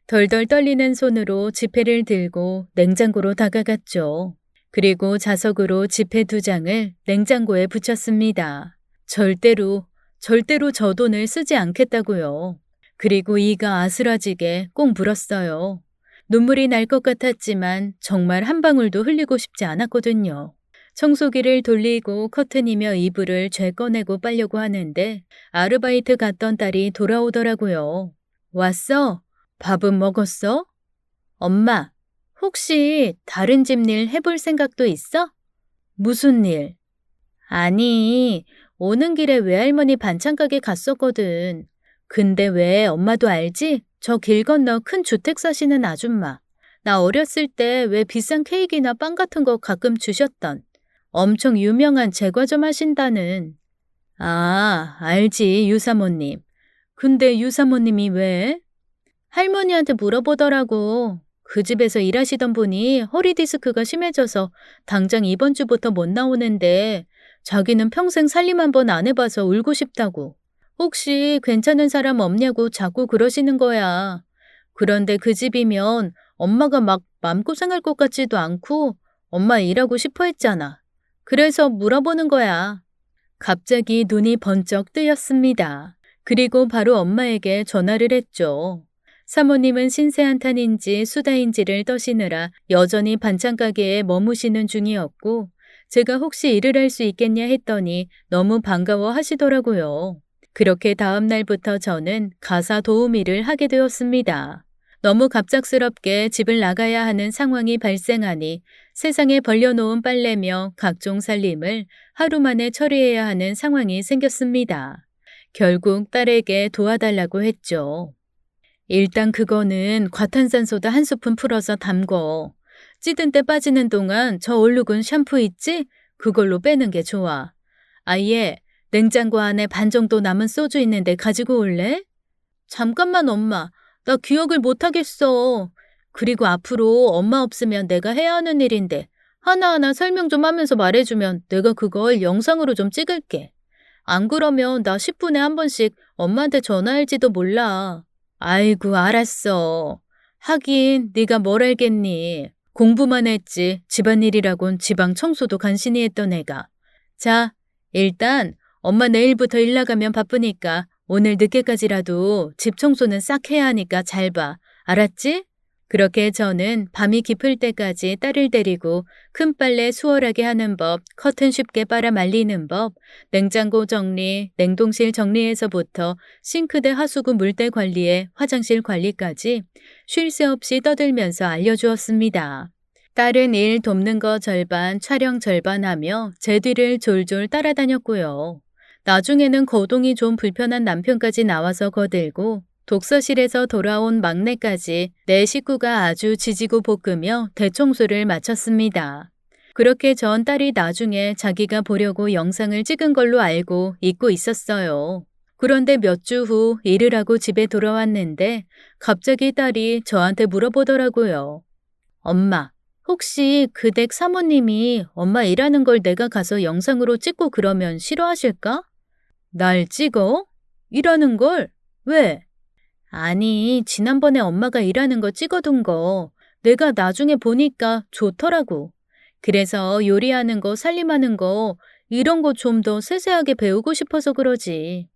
덜덜 떨리는 손으로 지폐를 들고 냉장고로 다가갔죠. 그리고 자석으로 지폐 2장을 냉장고에 붙였습니다. 절대로 저 돈을 쓰지 않겠다고요. 그리고 이가 아스라지게 꼭 물었어요. 눈물이 날 것 같았지만 정말 한 방울도 흘리고 싶지 않았거든요. 청소기를 돌리고 커튼이며 이불을 죄 꺼내고 빨려고 하는데 아르바이트 갔던 딸이 돌아오더라고요. 왔어? 밥은 먹었어? 엄마, 혹시 다른 집 일 해볼 생각도 있어? 무슨 일? 아니, 오는 길에 외할머니 반찬 가게 갔었거든. 근데 왜 엄마도 알지? 저 길 건너 큰 주택 사시는 아줌마. 나 어렸을 때 왜 비싼 케이크나 빵 같은 거 가끔 주셨던 엄청 유명한 제과점 하신다는. 아, 알지, 유사모님. 근데 유사모님이 왜? 할머니한테 물어보더라고. 그 집에서 일하시던 분이 허리 디스크가 심해져서 당장 이번 주부터 못 나오는데 자기는 평생 살림 한번 안 해봐서 울고 싶다고. 혹시 괜찮은 사람 없냐고 자꾸 그러시는 거야. 그런데 그 집이면 엄마가 막 마음고생할 것 같지도 않고 엄마 일하고 싶어 했잖아. 그래서 물어보는 거야. 갑자기 눈이 번쩍 뜨였습니다. 그리고 바로 엄마에게 전화를 했죠. 사모님은 신세한탄인지 수다인지를 떠시느라 여전히 반찬 가게에 머무시는 중이었고 제가 혹시 일을 할 수 있겠냐 했더니 너무 반가워 하시더라고요. 그렇게 다음 날부터 저는 가사 도우미 일을 하게 되었습니다. 너무 갑작스럽게 집을 나가야 하는 상황이 발생하니 세상에 벌려놓은 빨래며 각종 살림을 하루 만에 처리해야 하는 상황이 생겼습니다. 결국 딸에게 도와달라고 했죠. 일단 그거는 과탄산소다 1스푼 풀어서 담궈. 찌든 때 빠지는 동안 저 얼룩은 샴푸 있지? 그걸로 빼는 게 좋아. 아예 냉장고 안에 반 정도 남은 소주 있는데 가지고 올래? 잠깐만 엄마. 나 기억을 못 하겠어. 그리고 앞으로 엄마 없으면 내가 해야 하는 일인데 하나하나 설명 좀 하면서 말해주면 내가 그걸 영상으로 좀 찍을게. 안 그러면 나 10분에 한 번씩 엄마한테 전화할지도 몰라. 아이고 알았어. 하긴 네가 뭘 알겠니. 공부만 했지 집안일이라곤 지방 청소도 간신히 했던 애가. 자, 일단 엄마 내일부터 일 나가면 바쁘니까 오늘 늦게까지라도 집 청소는 싹 해야 하니까 잘 봐. 알았지? 그렇게 저는 밤이 깊을 때까지 딸을 데리고 큰 빨래 수월하게 하는 법, 커튼 쉽게 빨아 말리는 법, 냉장고 정리, 냉동실 정리에서부터 싱크대 하수구 물때 관리에 화장실 관리까지 쉴 새 없이 떠들면서 알려주었습니다. 딸은 일 돕는 거 절반, 촬영 절반 하며 제 뒤를 졸졸 따라다녔고요. 나중에는 거동이 좀 불편한 남편까지 나와서 거들고 독서실에서 돌아온 막내까지 내 식구가 아주 지지고 볶으며 대청소를 마쳤습니다. 그렇게 전 딸이 나중에 자기가 보려고 영상을 찍은 걸로 알고 잊고 있었어요. 그런데 몇 주 후 일을 하고 집에 돌아왔는데 갑자기 딸이 저한테 물어보더라고요. 엄마, 혹시 그 댁 사모님이 엄마 일하는 걸 내가 가서 영상으로 찍고 그러면 싫어하실까? 날 찍어? 일하는 걸? 왜? 아니, 지난번에 엄마가 일하는 거 찍어둔 거 내가 나중에 보니까 좋더라고. 그래서 요리하는 거, 살림하는 거, 이런 거 좀 더 세세하게 배우고 싶어서 그러지.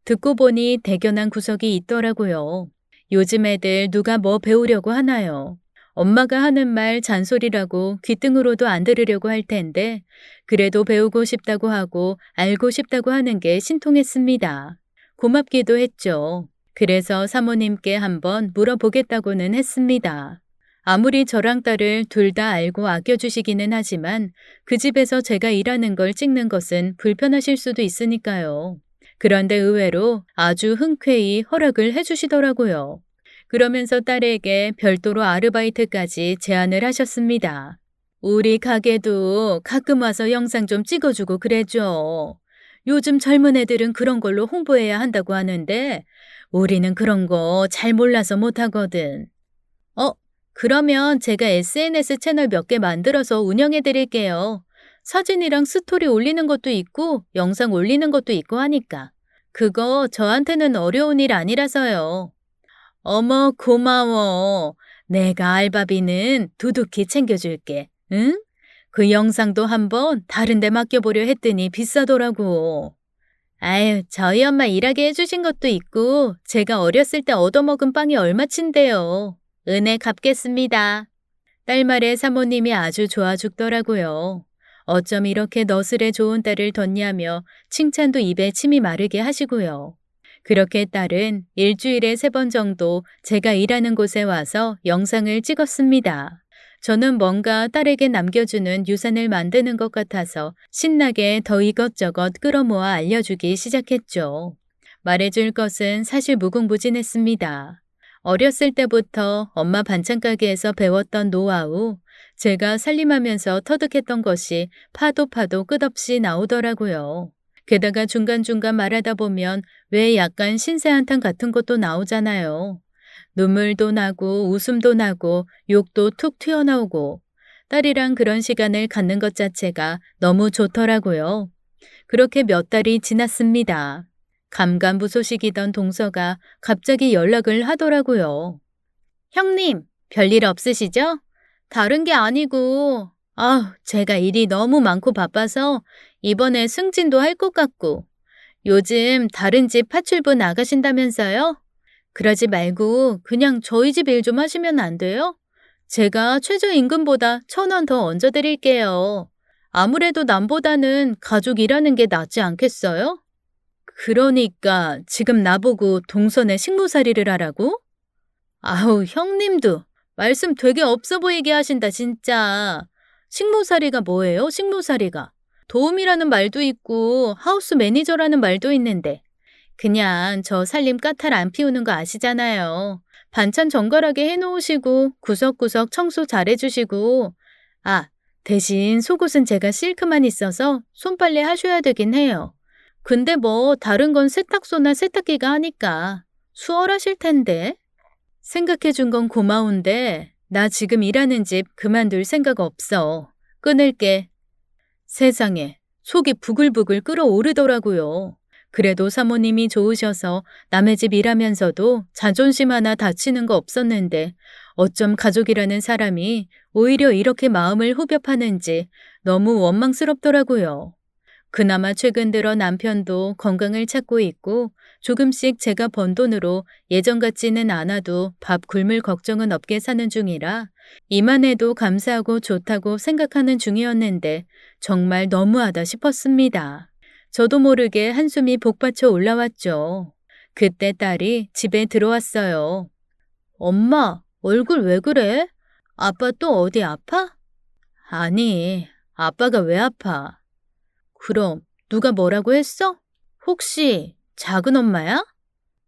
듣고 보니 대견한 구석이 있더라고요. 요즘 애들 누가 뭐 배우려고 하나요? 엄마가 하는 말 잔소리라고 귀등으로도 안 들으려고 할 텐데, 그래도 배우고 싶다고 하고 알고 싶다고 하는 게 신통했습니다. 고맙기도 했죠. 그래서 사모님께 한번 물어보겠다고는 했습니다. 아무리 저랑 딸을 둘 다 알고 아껴주시기는 하지만 그 집에서 제가 일하는 걸 찍는 것은 불편하실 수도 있으니까요. 그런데 의외로 아주 흔쾌히 허락을 해주시더라고요. 그러면서 딸에게 별도로 아르바이트까지 제안을 하셨습니다. 우리 가게도 가끔 와서 영상 좀 찍어주고 그래줘. 요즘 젊은 애들은 그런 걸로 홍보해야 한다고 하는데 우리는 그런 거 잘 몰라서 못하거든. 그러면 제가 SNS 채널 몇 개 만들어서 운영해 드릴게요. 사진이랑 스토리 올리는 것도 있고 영상 올리는 것도 있고 하니까. 그거 저한테는 어려운 일 아니라서요. 어머, 고마워. 내가 알바비는 두둑히 챙겨줄게. 응? 그 영상도 한번 다른 데 맡겨보려 했더니 비싸더라고. 아유, 저희 엄마 일하게 해주신 것도 있고 제가 어렸을 때 얻어먹은 빵이 얼마친데요. 은혜 갚겠습니다. 딸 말에 사모님이 아주 좋아 죽더라고요. 어쩜 이렇게 너스레 좋은 딸을 뒀냐며 칭찬도 입에 침이 마르게 하시고요. 그렇게 딸은 일주일에 3번 정도 제가 일하는 곳에 와서 영상을 찍었습니다. 저는 뭔가 딸에게 남겨주는 유산을 만드는 것 같아서 신나게 더 이것저것 끌어모아 알려주기 시작했죠. 말해줄 것은 사실 무궁무진했습니다. 어렸을 때부터 엄마 반찬 가게에서 배웠던 노하우, 제가 살림하면서 터득했던 것이 파도 끝없이 나오더라고요. 게다가 중간중간 말하다 보면 왜 약간 신세 한탄 같은 것도 나오잖아요. 눈물도 나고 웃음도 나고 욕도 툭 튀어나오고 딸이랑 그런 시간을 갖는 것 자체가 너무 좋더라고요. 그렇게 몇 달이 지났습니다. 감감무소식이던 동서가 갑자기 연락을 하더라고요. 형님, 별일 없으시죠? 다른 게 아니고, 제가 일이 너무 많고 바빠서 이번에 승진도 할 것 같고, 요즘 다른 집 파출부 나가신다면서요? 그러지 말고 그냥 저희 집 일 좀 하시면 안 돼요? 제가 최저임금보다 1,000원 더 얹어드릴게요. 아무래도 남보다는 가족 일하는 게 낫지 않겠어요? 그러니까 지금 나보고 동선에 식모살이를 하라고? 아우, 형님도 말씀 되게 없어 보이게 하신다, 진짜. 식모살이가 뭐예요, 식모살이가? 도우미라는 말도 있고 하우스 매니저라는 말도 있는데 그냥 저 살림 까탈 안 피우는 거 아시잖아요. 반찬 정갈하게 해놓으시고 구석구석 청소 잘해주시고 대신 속옷은 제가 실크만 있어서 손빨래 하셔야 되긴 해요. 근데 뭐 다른 건 세탁소나 세탁기가 하니까 수월하실 텐데. 생각해 준 건 고마운데 나 지금 일하는 집 그만둘 생각 없어. 끊을게. 세상에 속이 부글부글 끓어오르더라고요. 그래도 사모님이 좋으셔서 남의 집 일하면서도 자존심 하나 다치는 거 없었는데 어쩜 가족이라는 사람이 오히려 이렇게 마음을 후벼 파는지 너무 원망스럽더라고요. 그나마 최근 들어 남편도 건강을 찾고 있고 조금씩 제가 번 돈으로 예전 같지는 않아도 밥 굶을 걱정은 없게 사는 중이라 이만해도 감사하고 좋다고 생각하는 중이었는데 정말 너무하다 싶었습니다. 저도 모르게 한숨이 복받쳐 올라왔죠. 그때 딸이 집에 들어왔어요. 엄마, 얼굴 왜 그래? 아빠 또 어디 아파? 아니, 아빠가 왜 아파? 그럼 누가 뭐라고 했어? 혹시 작은 엄마야?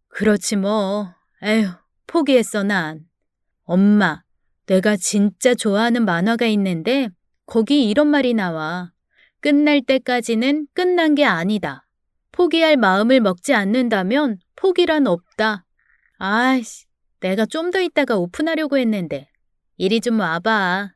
그렇지 뭐. 에휴, 포기했어 난. 엄마, 내가 진짜 좋아하는 만화가 있는데 거기 이런 말이 나와. 끝날 때까지는 끝난 게 아니다. 포기할 마음을 먹지 않는다면 포기란 없다. 아이씨, 내가 좀 더 있다가 오픈하려고 했는데. 이리 좀 와봐.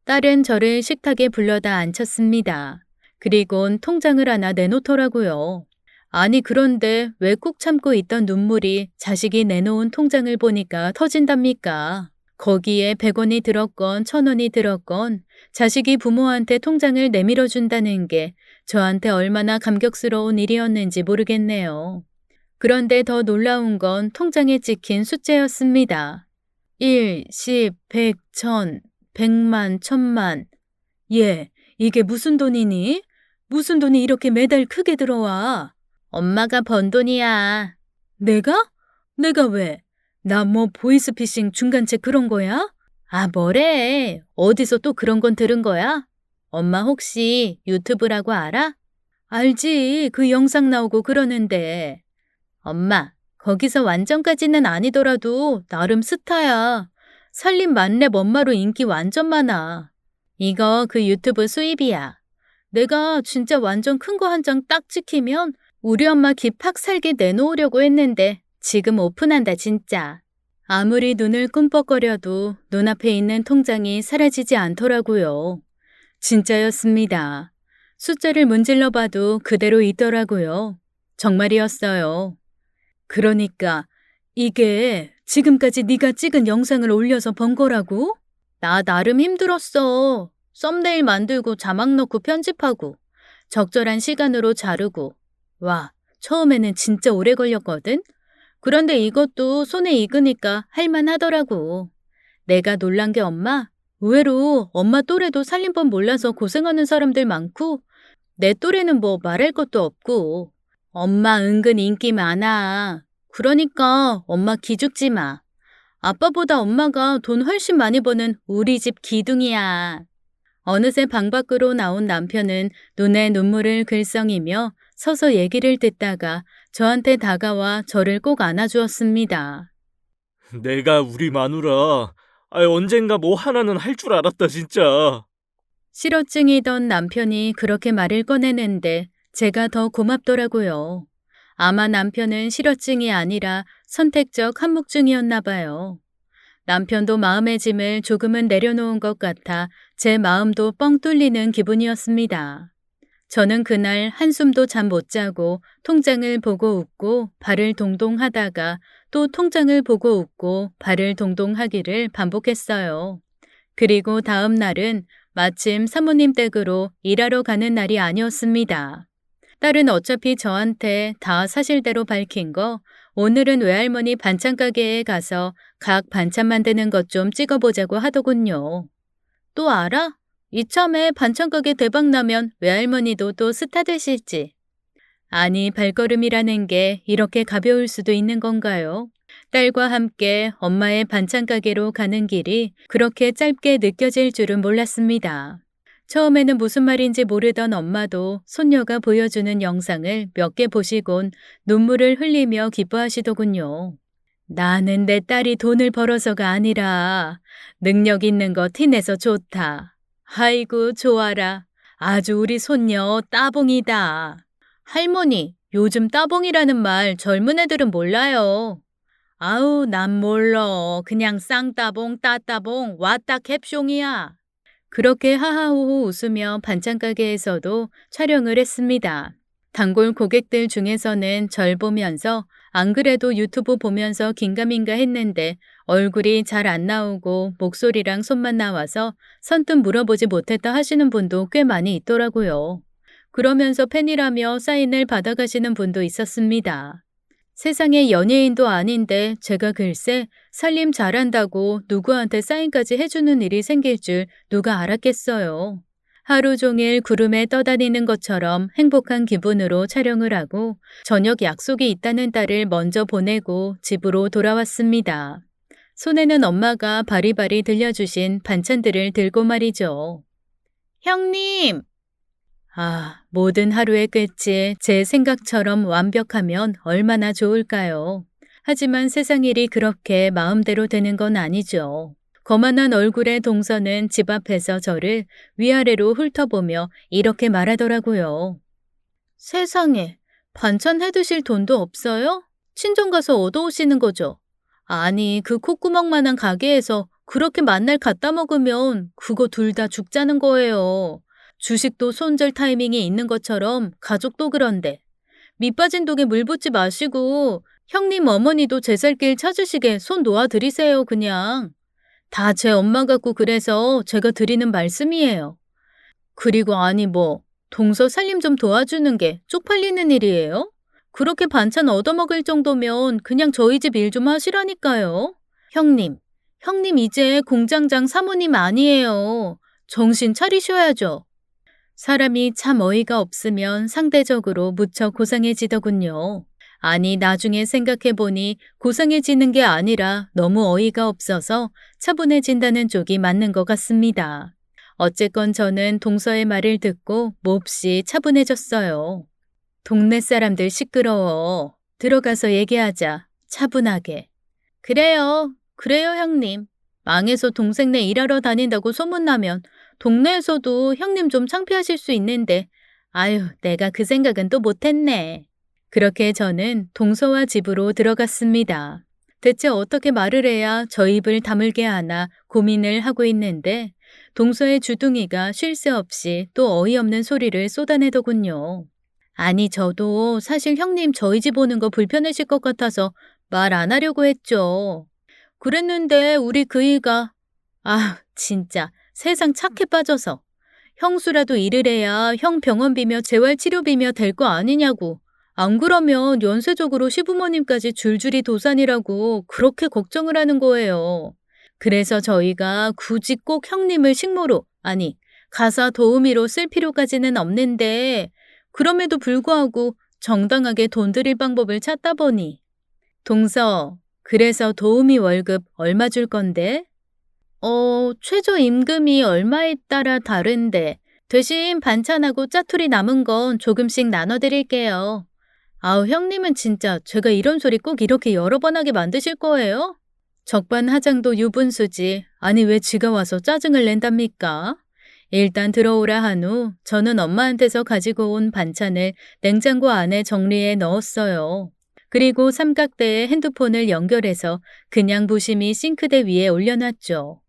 딸은 저를 식탁에 불러다 앉혔습니다. 그리곤 통장을 하나 내놓더라고요. 아니, 그런데 왜 꾹 참고 있던 눈물이 자식이 내놓은 통장을 보니까 터진답니까? 거기에 100원이 들었건 1000원이 들었건 자식이 부모한테 통장을 내밀어 준다는 게 저한테 얼마나 감격스러운 일이었는지 모르겠네요. 그런데 더 놀라운 건 통장에 찍힌 숫자였습니다. 1, 10, 100, 1000, 100만, 1000만. 얘, 이게 무슨 돈이니? 무슨 돈이 이렇게 매달 크게 들어와? 엄마가 번 돈이야. 내가? 내가 왜? 나 뭐 보이스피싱 중간책 그런 거야? 아, 뭐래? 어디서 또 그런 건 들은 거야? 엄마 혹시 유튜브라고 알아? 알지. 그 영상 나오고 그러는데. 엄마, 거기서 완전까지는 아니더라도 나름 스타야. 살림 만렙 엄마로 인기 완전 많아. 이거 그 유튜브 수입이야. 내가 진짜 완전 큰 거 한 장 딱 찍히면 우리 엄마 기 팍 살게 내놓으려고 했는데 지금 오픈한다 진짜. 아무리 눈을 꿈뻑거려도 눈앞에 있는 통장이 사라지지 않더라고요. 진짜였습니다. 숫자를 문질러 봐도 그대로 있더라고요. 정말이었어요. 그러니까 이게 지금까지 네가 찍은 영상을 올려서 번 거라고? 나 나름 힘들었어. 썸네일 만들고 자막 넣고 편집하고 적절한 시간으로 자르고. 와, 처음에는 진짜 오래 걸렸거든? 그런데 이것도 손에 익으니까 할만하더라고. 내가 놀란 게 엄마? 의외로 엄마 또래도 살림법 몰라서 고생하는 사람들 많고 내 또래는 뭐 말할 것도 없고. 엄마 은근 인기 많아. 그러니까 엄마 기죽지 마. 아빠보다 엄마가 돈 훨씬 많이 버는 우리 집 기둥이야. 어느새 방 밖으로 나온 남편은 눈에 눈물을 글썽이며 서서 얘기를 듣다가 저한테 다가와 저를 꼭 안아주었습니다. 내가 우리 마누라. 언젠가 뭐 하나는 할 줄 알았다, 진짜. 실어증이던 남편이 그렇게 말을 꺼내는데 제가 더 고맙더라고요. 아마 남편은 실어증이 아니라 선택적 한묵증이었나 봐요. 남편도 마음의 짐을 조금은 내려놓은 것 같아 제 마음도 뻥 뚫리는 기분이었습니다. 저는 그날 한숨도 잠 못 자고 통장을 보고 웃고 발을 동동 하다가 또 통장을 보고 웃고 발을 동동 하기를 반복했어요. 그리고 다음 날은 마침 사모님 댁으로 일하러 가는 날이 아니었습니다. 딸은 어차피 저한테 다 사실대로 밝힌 거 오늘은 외할머니 반찬 가게에 가서 각 반찬 만드는 것 좀 찍어보자고 하더군요. 또 알아? 이참에 반찬 가게 대박 나면 외할머니도 또 스타 되실지. 아니, 발걸음이라는 게 이렇게 가벼울 수도 있는 건가요? 딸과 함께 엄마의 반찬 가게로 가는 길이 그렇게 짧게 느껴질 줄은 몰랐습니다. 처음에는 무슨 말인지 모르던 엄마도 손녀가 보여주는 영상을 몇 개 보시곤 눈물을 흘리며 기뻐하시더군요. 나는 내 딸이 돈을 벌어서가 아니라 능력 있는 거 티내서 좋다. 아이고, 좋아라. 아주 우리 손녀 따봉이다. 할머니, 요즘 따봉이라는 말 젊은 애들은 몰라요. 아우, 난 몰라. 그냥 쌍따봉, 따따봉, 왔다 캡숑이야. 그렇게 하하호호 웃으며 반찬 가게에서도 촬영을 했습니다. 단골 고객들 중에서는 절 보면서 안 그래도 유튜브 보면서 긴가민가 했는데 얼굴이 잘 안 나오고 목소리랑 손만 나와서 선뜻 물어보지 못했다 하시는 분도 꽤 많이 있더라고요. 그러면서 팬이라며 사인을 받아가시는 분도 있었습니다. 세상에 연예인도 아닌데 제가 글쎄 살림 잘한다고 누구한테 사인까지 해주는 일이 생길 줄 누가 알았겠어요. 하루 종일 구름에 떠다니는 것처럼 행복한 기분으로 촬영을 하고 저녁 약속이 있다는 딸을 먼저 보내고 집으로 돌아왔습니다. 손에는 엄마가 바리바리 들려주신 반찬들을 들고 말이죠. 형님! 아, 모든 하루의 끝이 제 생각처럼 완벽하면 얼마나 좋을까요? 하지만 세상 일이 그렇게 마음대로 되는 건 아니죠. 거만한 얼굴의 동서는 집 앞에서 저를 위아래로 훑어보며 이렇게 말하더라고요. 세상에, 반찬 해드실 돈도 없어요? 친정 가서 얻어오시는 거죠? 아니, 그 콧구멍만한 가게에서 그렇게 만날 갖다 먹으면 그거 둘 다 죽자는 거예요. 주식도 손절 타이밍이 있는 것처럼 가족도 그런데 밑 빠진 독에 물 붓지 마시고 형님 어머니도 제 살 길 찾으시게 손 놓아드리세요, 그냥. 다 제 엄마 같고 그래서 제가 드리는 말씀이에요. 그리고 아니 뭐 동서 살림 좀 도와주는 게 쪽팔리는 일이에요? 그렇게 반찬 얻어먹을 정도면 그냥 저희 집 일 좀 하시라니까요. 형님 이제 공장장 사모님 아니에요. 정신 차리셔야죠. 사람이 참 어이가 없으면 상대적으로 무척 고상해지더군요. 아니, 나중에 생각해보니 고상해지는 게 아니라 너무 어이가 없어서 차분해진다는 쪽이 맞는 것 같습니다. 어쨌건 저는 동서의 말을 듣고 몹시 차분해졌어요. 동네 사람들 시끄러워. 들어가서 얘기하자. 차분하게. 그래요 형님. 망해서 동생네 일하러 다닌다고 소문나면 동네에서도 형님 좀 창피하실 수 있는데 아유, 내가 그 생각은 또 못했네. 그렇게 저는 동서와 집으로 들어갔습니다. 대체 어떻게 말을 해야 저 입을 다물게 하나 고민을 하고 있는데 동서의 주둥이가 쉴 새 없이 또 어이없는 소리를 쏟아내더군요. 아니, 저도 사실 형님 저희 집 오는 거 불편하실 것 같아서 말 안 하려고 했죠. 그랬는데 우리 그이가 진짜 세상 착해 빠져서 형수라도 일을 해야 형 병원비며 재활치료비며 될 거 아니냐고. 안 그러면 연쇄적으로 시부모님까지 줄줄이 도산이라고 그렇게 걱정을 하는 거예요. 그래서 저희가 굳이 꼭 형님을 식모로, 아니, 가사 도우미로 쓸 필요까지는 없는데 그럼에도 불구하고 정당하게 돈 드릴 방법을 찾다 보니. 동서, 그래서 도우미 월급 얼마 줄 건데? 최저임금이 얼마에 따라 다른데 대신 반찬하고 짜투리 남은 건 조금씩 나눠드릴게요. 아우, 형님은 진짜 제가 이런 소리 꼭 이렇게 여러 번 하게 만드실 거예요? 적반하장도 유분수지. 아니, 왜 지가 와서 짜증을 낸답니까? 일단 들어오라 한 후 저는 엄마한테서 가지고 온 반찬을 냉장고 안에 정리해 넣었어요. 그리고 삼각대에 핸드폰을 연결해서 그냥 부심이 싱크대 위에 올려놨죠.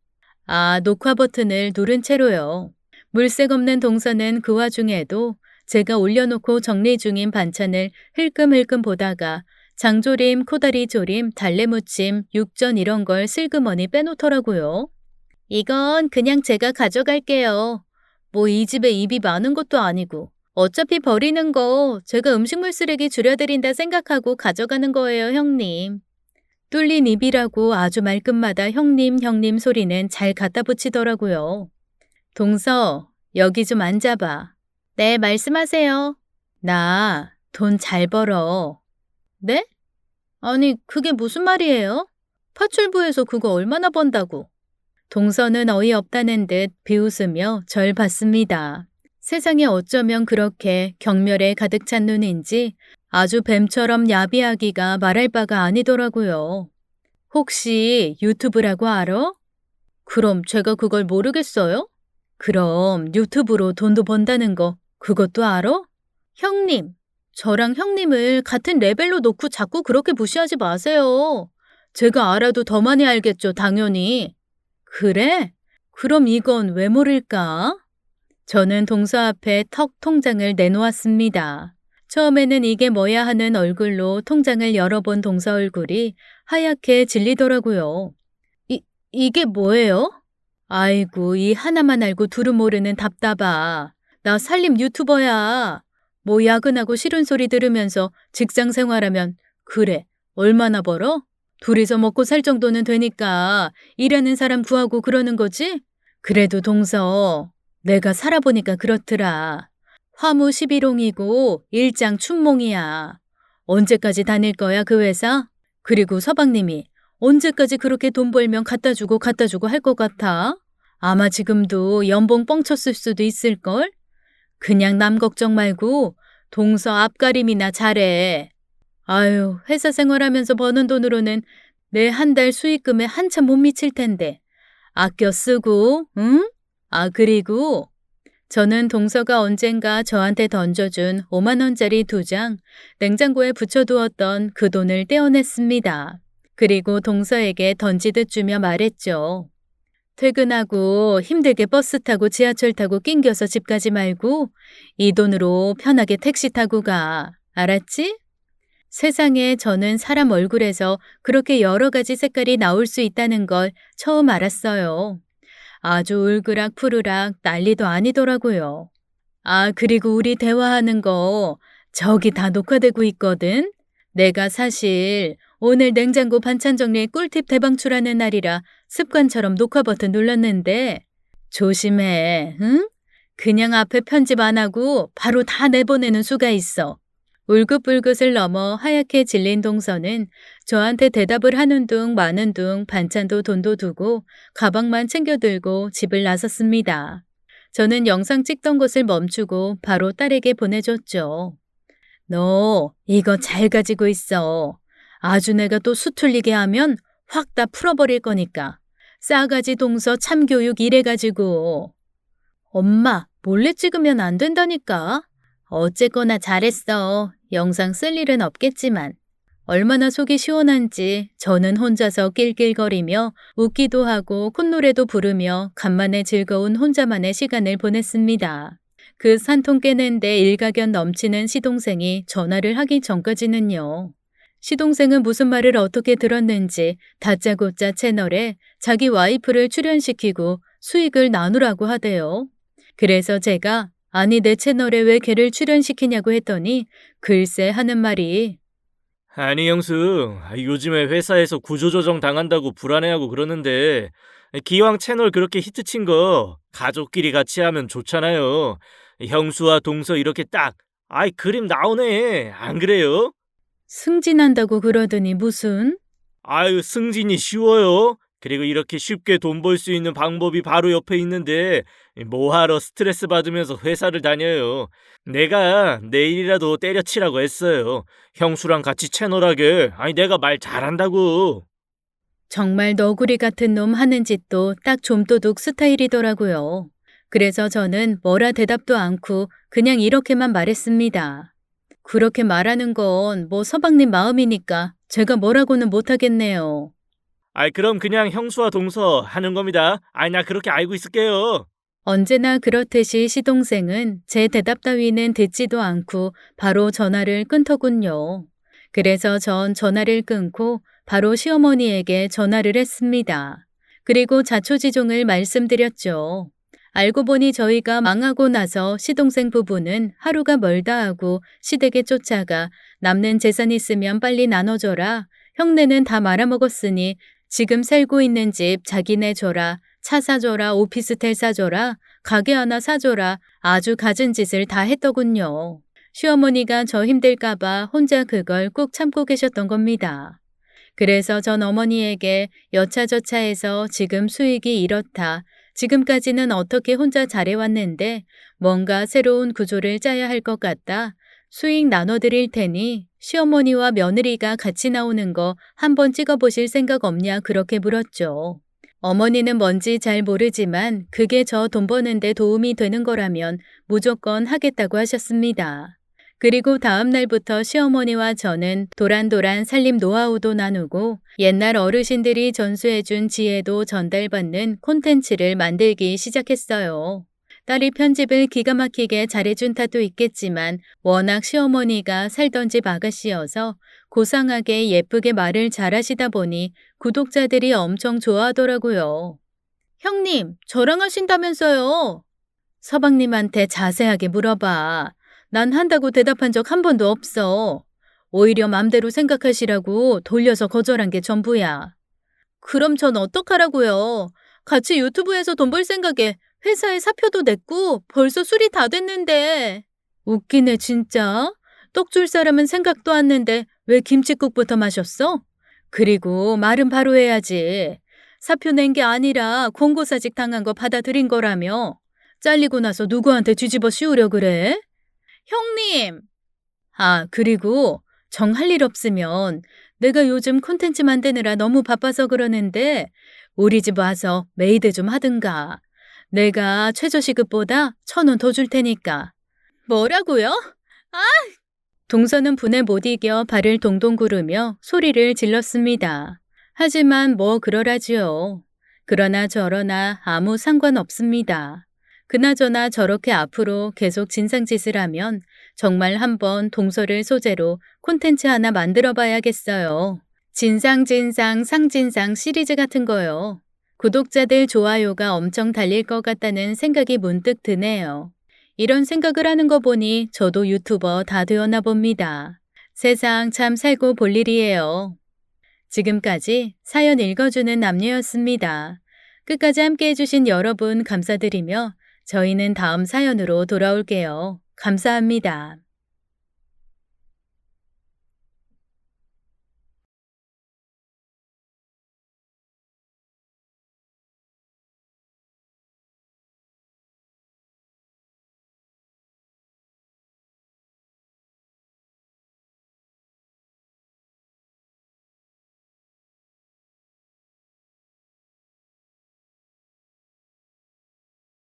녹화 버튼을 누른 채로요. 물색 없는 동서는 그 와중에도 제가 올려놓고 정리 중인 반찬을 흘끔흘끔 보다가 장조림, 코다리조림, 달래무침, 육전 이런 걸 슬그머니 빼놓더라고요. 이건 그냥 제가 가져갈게요. 뭐 이 집에 입이 많은 것도 아니고 어차피 버리는 거 제가 음식물 쓰레기 줄여드린다 생각하고 가져가는 거예요, 형님. 뚫린 입이라고 아주 말끝마다 형님 소리는 잘 갖다 붙이더라고요. 동서, 여기 좀 앉아봐. 네, 말씀하세요. 나 돈 잘 벌어. 네? 아니, 그게 무슨 말이에요? 파출부에서 그거 얼마나 번다고? 동서는 어이없다는 듯 비웃으며 절 봤습니다. 세상에 어쩌면 그렇게 경멸에 가득 찬 눈인지 아주 뱀처럼 야비하기가 말할 바가 아니더라고요. 혹시 유튜브라고 알아? 그럼 제가 그걸 모르겠어요? 그럼 유튜브로 돈도 번다는 거 그것도 알아? 형님, 저랑 형님을 같은 레벨로 놓고 자꾸 그렇게 무시하지 마세요. 제가 알아도 더 많이 알겠죠, 당연히. 그래? 그럼 이건 왜 모를까? 저는 동서 앞에 턱 통장을 내놓았습니다. 처음에는 이게 뭐야 하는 얼굴로 통장을 열어본 동서 얼굴이 하얗게 질리더라고요. 이게 뭐예요? 아이고, 이 하나만 알고 둘은 모르는 답답아. 나 살림 유튜버야. 뭐 야근하고 싫은 소리 들으면서 직장 생활하면 그래, 얼마나 벌어? 둘이서 먹고 살 정도는 되니까 일하는 사람 구하고 그러는 거지? 그래도 동서, 내가 살아보니까 그렇더라. 화무 11홍이고 일장 춘몽이야. 언제까지 다닐 거야, 그 회사? 그리고 서방님이 언제까지 그렇게 돈 벌면 갖다 주고 할 것 같아? 아마 지금도 연봉 뻥쳤을 수도 있을걸? 그냥 남 걱정 말고 동서 앞가림이나 잘해. 아유, 회사 생활하면서 버는 돈으로는 내 한 달 수익금에 한참 못 미칠 텐데. 아껴 쓰고, 응? 그리고 저는 동서가 언젠가 저한테 던져준 5만 원짜리 2장 냉장고에 붙여두었던 그 돈을 떼어냈습니다. 그리고 동서에게 던지듯 주며 말했죠. 퇴근하고 힘들게 버스 타고 지하철 타고 낑겨서 집 가지 말고 이 돈으로 편하게 택시 타고 가. 알았지? 세상에 저는 사람 얼굴에서 그렇게 여러 가지 색깔이 나올 수 있다는 걸 처음 알았어요. 아주 울그락 푸르락 난리도 아니더라고요. 아, 그리고 우리 대화하는 거 저기 다 녹화되고 있거든? 내가 사실 오늘 냉장고 반찬 정리 꿀팁 대방출하는 날이라 습관처럼 녹화 버튼 눌렀는데 조심해, 응? 그냥 앞에 편집 안 하고 바로 다 내보내는 수가 있어. 울긋불긋을 넘어 하얗게 질린 동서는 저한테 대답을 하는 둥 마는 둥 반찬도 돈도 두고 가방만 챙겨 들고 집을 나섰습니다. 저는 영상 찍던 것을 멈추고 바로 딸에게 보내줬죠. 너 이거 잘 가지고 있어. 아주 내가 또 수틀리게 하면 확 다 풀어버릴 거니까. 싸가지 동서 참교육 이래가지고. 엄마, 몰래 찍으면 안 된다니까. 어쨌거나 잘했어. 영상 쓸 일은 없겠지만. 얼마나 속이 시원한지 저는 혼자서 낄낄거리며 웃기도 하고 콧노래도 부르며 간만에 즐거운 혼자만의 시간을 보냈습니다. 그 산통 깨는데 일가견 넘치는 시동생이 전화를 하기 전까지는요. 시동생은 무슨 말을 어떻게 들었는지 다짜고짜 채널에 자기 와이프를 출연시키고 수익을 나누라고 하대요. 그래서 제가 아니 내 채널에 왜 걔를 출연시키냐고 했더니 글쎄 하는 말이 아니 형수, 요즘에 회사에서 구조조정 당한다고 불안해하고 그러는데 기왕 채널 그렇게 히트친 거 가족끼리 같이 하면 좋잖아요. 형수와 동서 이렇게 딱 그림 나오네. 안 그래요? 승진한다고 그러더니 무슨 아유, 승진이 쉬워요. 그리고 이렇게 쉽게 돈 벌 수 있는 방법이 바로 옆에 있는데 뭐하러 스트레스 받으면서 회사를 다녀요. 내가 내일이라도 때려치라고 했어요. 형수랑 같이 채널하게. 내가 말 잘한다고. 정말 너구리 같은 놈 하는 짓도 딱 좀도둑 스타일이더라고요. 그래서 저는 뭐라 대답도 않고 그냥 이렇게만 말했습니다. 그렇게 말하는 건 뭐 서방님 마음이니까 제가 뭐라고는 못하겠네요. 그럼 그냥 형수와 동서 하는 겁니다. 나 그렇게 알고 있을게요. 언제나 그렇듯이 시동생은 제 대답 따위는 듣지도 않고 바로 전화를 끊더군요. 그래서 전 전화를 끊고 바로 시어머니에게 전화를 했습니다. 그리고 자초지종을 말씀드렸죠. 알고 보니 저희가 망하고 나서 시동생 부부는 하루가 멀다 하고 시댁에 쫓아가 남는 재산 있으면 빨리 나눠줘라. 형네는 다 말아먹었으니 지금 살고 있는 집 자기네 줘라. 차 사줘라, 오피스텔 사줘라, 가게 하나 사줘라, 아주 갖은 짓을 다 했더군요. 시어머니가 저 힘들까봐 혼자 그걸 꾹 참고 계셨던 겁니다. 그래서 전 어머니에게 여차저차해서 지금 수익이 이렇다. 지금까지는 어떻게 혼자 잘해왔는데 뭔가 새로운 구조를 짜야 할 것 같다. 수익 나눠드릴 테니 시어머니와 며느리가 같이 나오는 거 한번 찍어보실 생각 없냐 그렇게 물었죠. 어머니는 뭔지 잘 모르지만 그게 저 돈 버는데 도움이 되는 거라면 무조건 하겠다고 하셨습니다. 그리고 다음 날부터 시어머니와 저는 도란도란 살림 노하우도 나누고 옛날 어르신들이 전수해준 지혜도 전달받는 콘텐츠를 만들기 시작했어요. 딸이 편집을 기가 막히게 잘해준 탓도 있겠지만 워낙 시어머니가 살던 집 아가씨여서 고상하게 예쁘게 말을 잘하시다 보니 구독자들이 엄청 좋아하더라고요. 형님, 저랑 하신다면서요? 서방님한테 자세하게 물어봐. 난 한다고 대답한 적 한 번도 없어. 오히려 맘대로 생각하시라고 돌려서 거절한 게 전부야. 그럼 전 어떡하라고요? 같이 유튜브에서 돈 벌 생각에 회사에 사표도 냈고 벌써 술이 다 됐는데. 웃기네 진짜. 떡 줄 사람은 생각도 않는데 왜 김칫국부터 마셨어? 그리고 말은 바로 해야지. 사표 낸 게 아니라 권고사직 당한 거 받아들인 거라며. 잘리고 나서 누구한테 뒤집어 씌우려 그래? 형님! 그리고 정 할 일 없으면 내가 요즘 콘텐츠 만드느라 너무 바빠서 그러는데 우리 집 와서 메이드 좀 하든가. 내가 최저시급보다 1,000원 더 줄 테니까. 뭐라고요? 동서는 분에 못 이겨 발을 동동 구르며 소리를 질렀습니다. 하지만 뭐 그러라지요. 그러나 저러나 아무 상관없습니다. 그나저나 저렇게 앞으로 계속 진상짓을 하면 정말 한번 동서를 소재로 콘텐츠 하나 만들어 봐야겠어요. 진상 상진상 시리즈 같은 거요. 구독자들 좋아요가 엄청 달릴 것 같다는 생각이 문득 드네요. 이런 생각을 하는 거 보니 저도 유튜버 다 되었나 봅니다. 세상 참 살고 볼 일이에요. 지금까지 사연 읽어주는 남녀였습니다. 끝까지 함께 해주신 여러분 감사드리며 저희는 다음 사연으로 돌아올게요. 감사합니다.